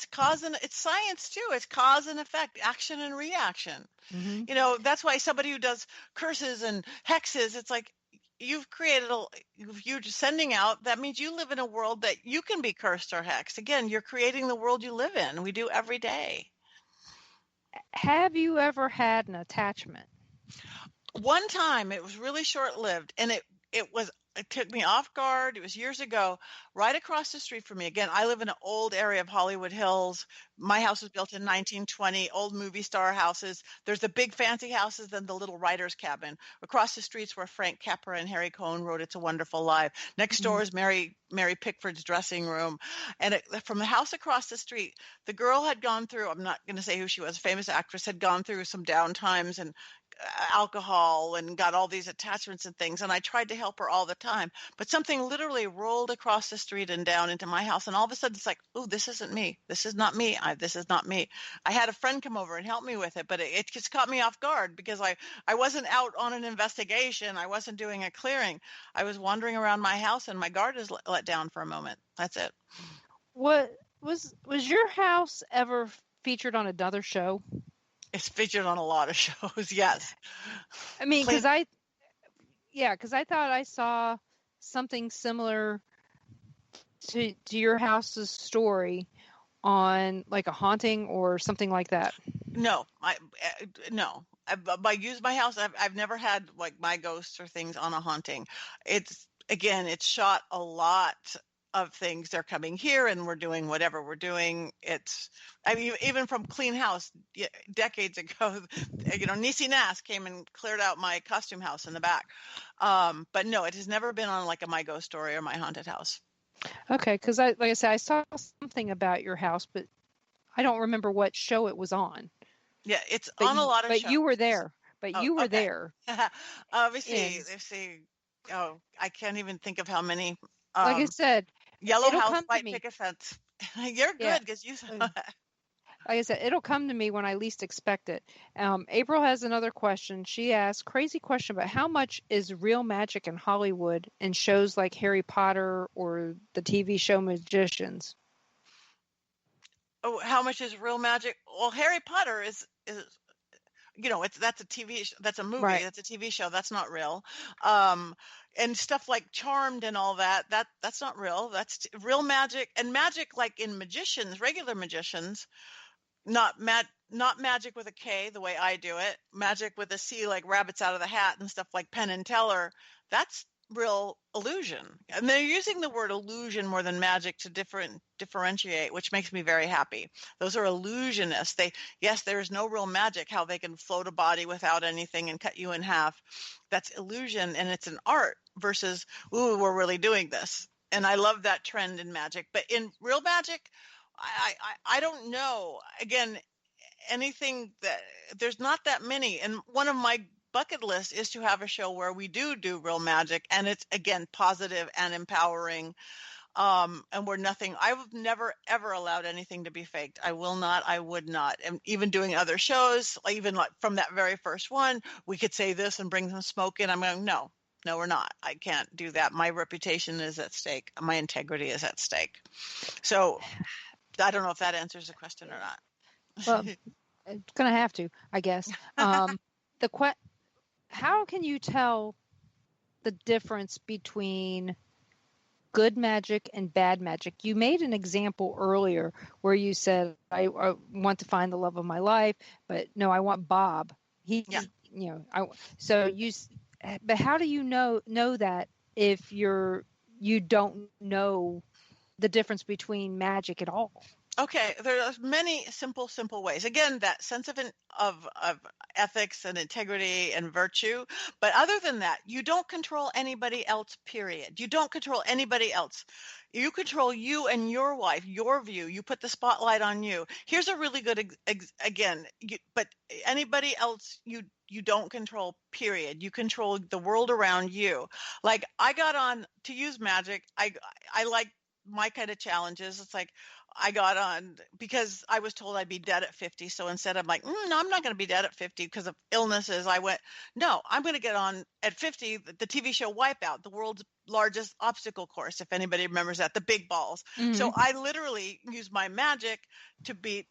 It's science too. It's cause and effect, action and reaction. Mm-hmm. That's why somebody who does curses and hexes, it's like you've created you're sending out. That means you live in a world that you can be cursed or hexed. Again, you're creating the world you live in. We do every day. Have you ever had an attachment? One time. It was really short-lived, and it took me off guard. It was years ago, right across the street from me. Again, I live in an old area of Hollywood Hills. My house was built in 1920, old movie star houses. There's the big fancy houses, then the little writer's cabin. Across the streets where Frank Capra and Harry Cohn wrote It's a Wonderful Life. Next door is Mary Pickford's dressing room. And from the house across the street, the girl had gone through, I'm not going to say who she was, a famous actress, had gone through some down times and alcohol and got all these attachments and things. And I tried to help her all the time, but something literally rolled across the street and down into my house. And all of a sudden it's like, oh, this isn't me. This is not me. This is not me. I had a friend come over and help me with it, but it just caught me off guard because I wasn't out on an investigation. I wasn't doing a clearing. I was wandering around my house and my guard is let down for a moment. That's it. What was your house ever featured on another show? It's featured on a lot of shows. Yes. I mean, because I thought I saw something similar to your house's story on like a haunting or something like that. No, by use my house, I've never had like my ghosts or things on a haunting. It's shot a lot of things. They're coming here and we're doing whatever we're doing. Even from Clean House decades ago, Niecy Nass came and cleared out my costume house in the back. But no, it has never been on like a My Ghost Story or My Haunted House. Okay. Cause like I said, I saw something about your house, but I don't remember what show it was on. Yeah. It's on a lot of shows. But you were there. You were there. Let me see. Oh, I can't even think of how many. Like I said, Yellow House, White Picket Fence. You're good because you. Like I said, it'll come to me when I least expect it. April has another question. She asked, crazy question, but how much is real magic in Hollywood in shows like Harry Potter or the TV show Magicians? Oh, how much is real magic? Well, Harry Potter is that's a TV, that's a movie, right. That's a TV show. That's not real. And stuff like Charmed and all that's not real. That's real magic, and magic like in magicians, regular magicians, not magic with a K the way I do it. Magic with a C, like rabbits out of the hat and stuff like Penn and Teller. That's real illusion, and they're using the word illusion more than magic to differentiate, which makes me very happy. Those are illusionists. There is no real magic, how they can float a body without anything and cut you in half. That's illusion, and it's an art versus, ooh, we're really doing this. And I love that trend in magic. But in real magic, I don't know. Again, anything that there's not that many. And one of my bucket list is to have a show where we do real magic, and it's again positive and empowering, and we're nothing. I've never ever allowed anything to be faked. I will not, I would not. And even doing other shows, even like from that very first one, we could say this and bring some smoke in. I'm going, no, we're not. I can't do that. My reputation is at stake. My integrity is at stake. So I don't know if that answers the question or not. Well, it's gonna have to, I guess. How can you tell the difference between good magic and bad magic? You made an example earlier where you said, I want to find the love of my life, but no, I want Bob. But how do you know that if you don't know the difference between magic at all? Okay, there are many simple ways. Again, that sense of ethics and integrity and virtue. But other than that, you don't control anybody else, period. You don't control anybody else. You control you and your wife, your view. You put the spotlight on you. Here's a really good, but anybody else, you don't control, period. You control the world around you. Like I got on to use magic. I like my kind of challenges. It's like, I got on because I was told I'd be dead at 50. So instead I'm like, no, I'm not going to be dead at 50 because of illnesses. I went, no, I'm going to get on at 50, the TV show Wipeout, the world's largest obstacle course. If anybody remembers that, the big balls. Mm-hmm. So I literally used my magic to beat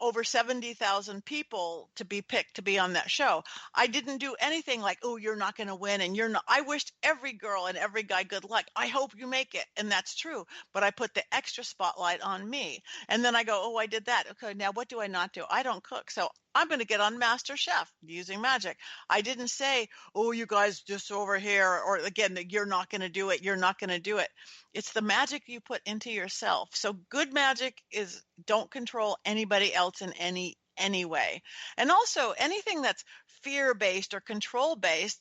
over 70,000 people to be picked to be on that show. I didn't do anything like, oh, you're not going to win. And you're not. I wished every girl and every guy good luck. I hope you make it. And that's true. But I put the extra spotlight on me. And then I go, oh, I did that. Okay, now what do I not do? I don't cook. So I'm going to get on Master Chef using magic. I didn't say, oh, you guys just over here, or again, you're not going to do it. You're not going to do it. It's the magic you put into yourself. So good magic is don't control anybody else in any way. And also anything that's fear-based or control-based,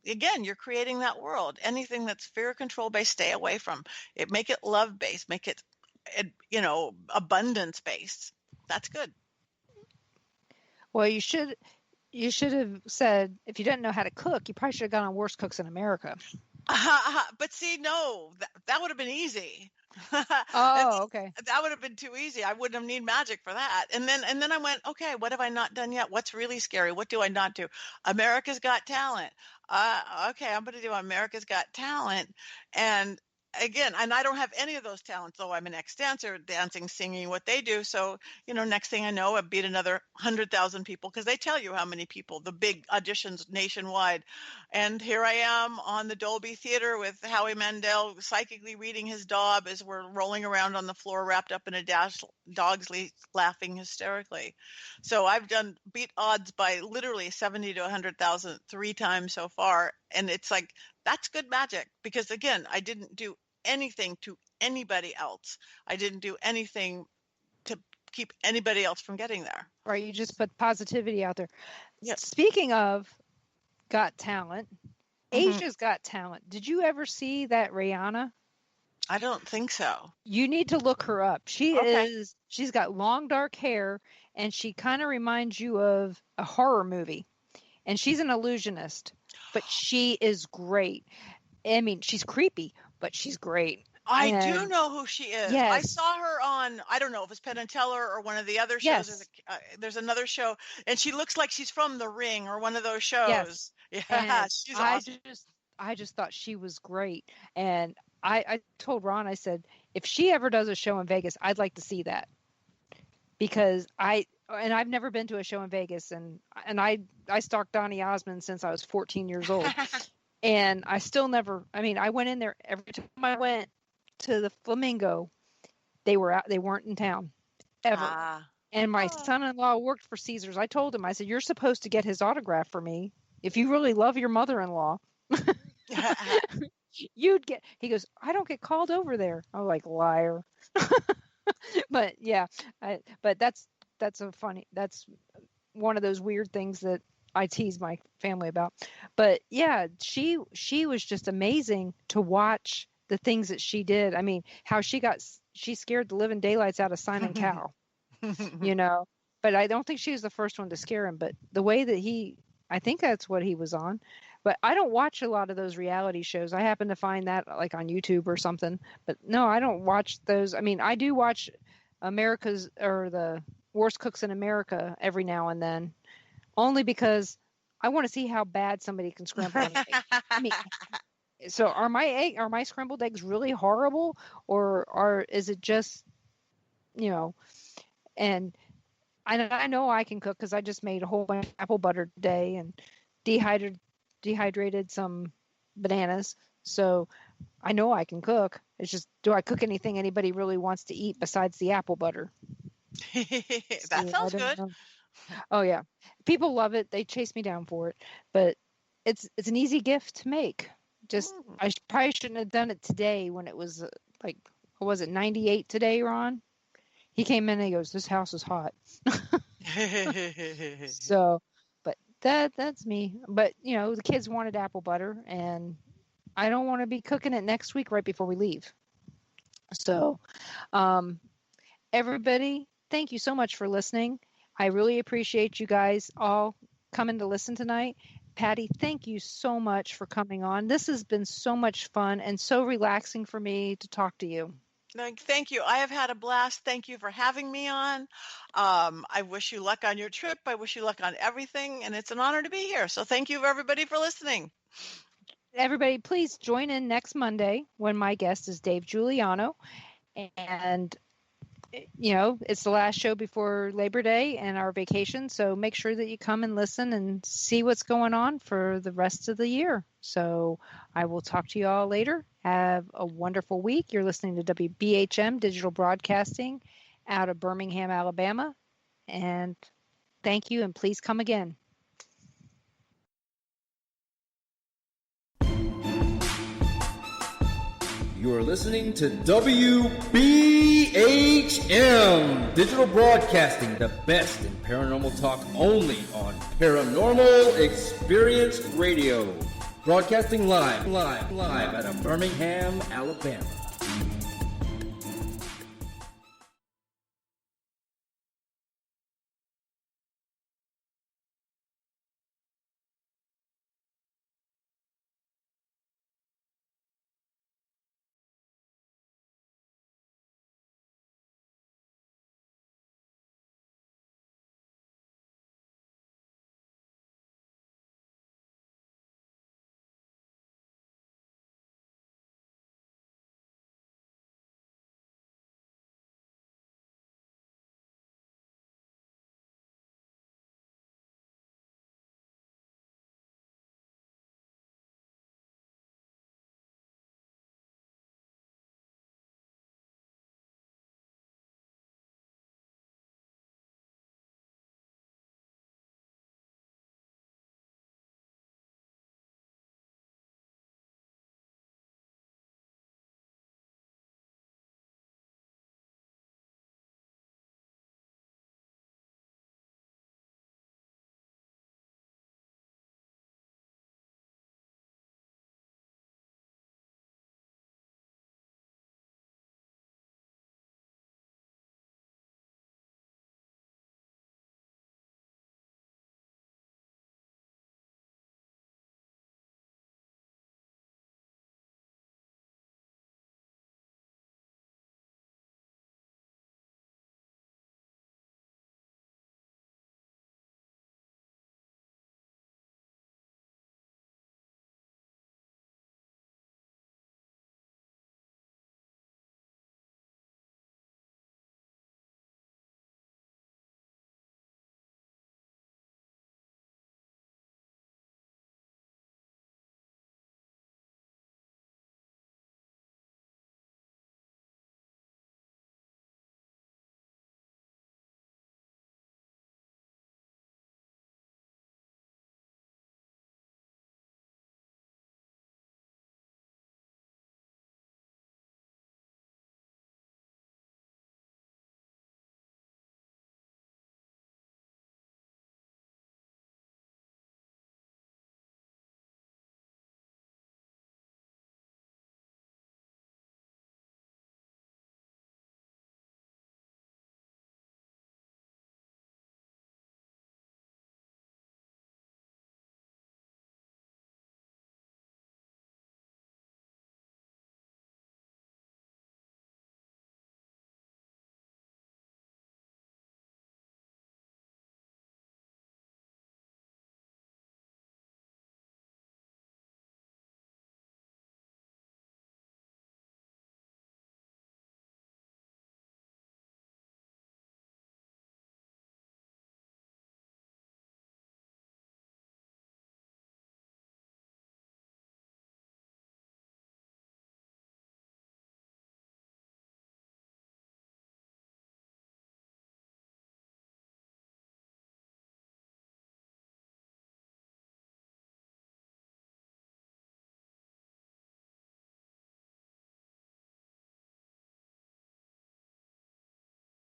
again, you're creating that world. Anything that's fear control-based, stay away from it. Make it love-based. Make it, abundance-based. That's good. Well, you should You should have said, if you didn't know how to cook, you probably should have gone on Worst Cooks in America. But see, no, that would have been easy. Oh, okay. That would have been too easy. I wouldn't have need magic for that. And then I went, okay, what have I not done yet? What's really scary? What do I not do? America's Got Talent. Okay, I'm going to do America's Got Talent. And again, and I don't have any of those talents, though I'm an ex-dancer, dancing, singing, what they do. So, next thing I know, I beat another 100,000 people, because they tell you how many people, the big auditions nationwide. And here I am on the Dolby Theater with Howie Mandel psychically reading his Dob as we're rolling around on the floor wrapped up in a dash, dogs laughing hysterically. So I've beat odds by literally 70 to 100,000 3 times so far. And it's like, that's good magic, because again, I didn't do anything to anybody else. I didn't do anything to keep anybody else from getting there. Right. You just put positivity out there. Yep. Speaking of Got Talent, Asia's Got Talent. Did you ever see that Rihanna? I don't think so. You need to look her up. She's got long dark hair, and she kind of reminds you of a horror movie. And she's an illusionist, but she is great. I mean, she's creepy, but she's great. I do know who she is. Yes. I saw her on, I don't know if it's Penn and Teller or one of the other shows. Yes. There's another show, and she looks like she's from The Ring or one of those shows. Yes. Yeah, she's awesome. I just thought she was great. And I told Ron, I said, if she ever does a show in Vegas, I'd like to see that. Because I've never been to a show in Vegas, and I stalked Donny Osmond since I was 14 years old. And I still never, I went in there every time I went to the Flamingo, they weren't in town ever. And my son-in-law worked for Caesars. I told him, I said, you're supposed to get his autograph for me. If you really love your mother-in-law, he goes, I don't get called over there. I was like, liar. But yeah, but that's one of those weird things that I tease my family about. But yeah, she was just amazing to watch the things that she did. I mean, how she scared the living daylights out of Simon Cowell, but I don't think she was the first one to scare him, but the way that I think that's what he was on. But I don't watch a lot of those reality shows. I happen to find that like on YouTube or something, but no, I don't watch those. I mean, I do watch the Worst Cooks in America every now and then, only because I want to see how bad somebody can scramble an egg. I mean, so are my scrambled eggs really horrible, or is it just, and I know I can cook because I just made a whole bunch of apple butter today and dehydrated some bananas. So I know I can cook. It's just, do I cook anything anybody really wants to eat besides the apple butter? That sounds good. Oh yeah. People love it. They chase me down for it, but it's an easy gift to make. Just, I probably shouldn't have done it today when it was like, what was it, 98 today, Ron? He came in and he goes, this house is hot. So, but that's me. But, the kids wanted apple butter, and I don't want to be cooking it next week right before we leave. So, everybody, thank you so much for listening. I really appreciate you guys all coming to listen tonight. Patti, thank you so much for coming on. This has been so much fun and so relaxing for me to talk to you. Thank you. I have had a blast. Thank you for having me on. I wish you luck on your trip. I wish you luck on everything. And it's an honor to be here. So thank you, everybody, for listening. Everybody, please join in next Monday when my guest is Dave Giuliano. And, it's the last show before Labor Day and our vacation. So make sure that you come and listen and see what's going on for the rest of the year. So I will talk to you all later. Have a wonderful week. You're listening to WBHM Digital Broadcasting out of Birmingham, Alabama. And thank you, and please come again. You are listening to WBHM Digital Broadcasting, the best in paranormal talk, only on Paranormal Experience Radio. Broadcasting live out of Birmingham, Alabama.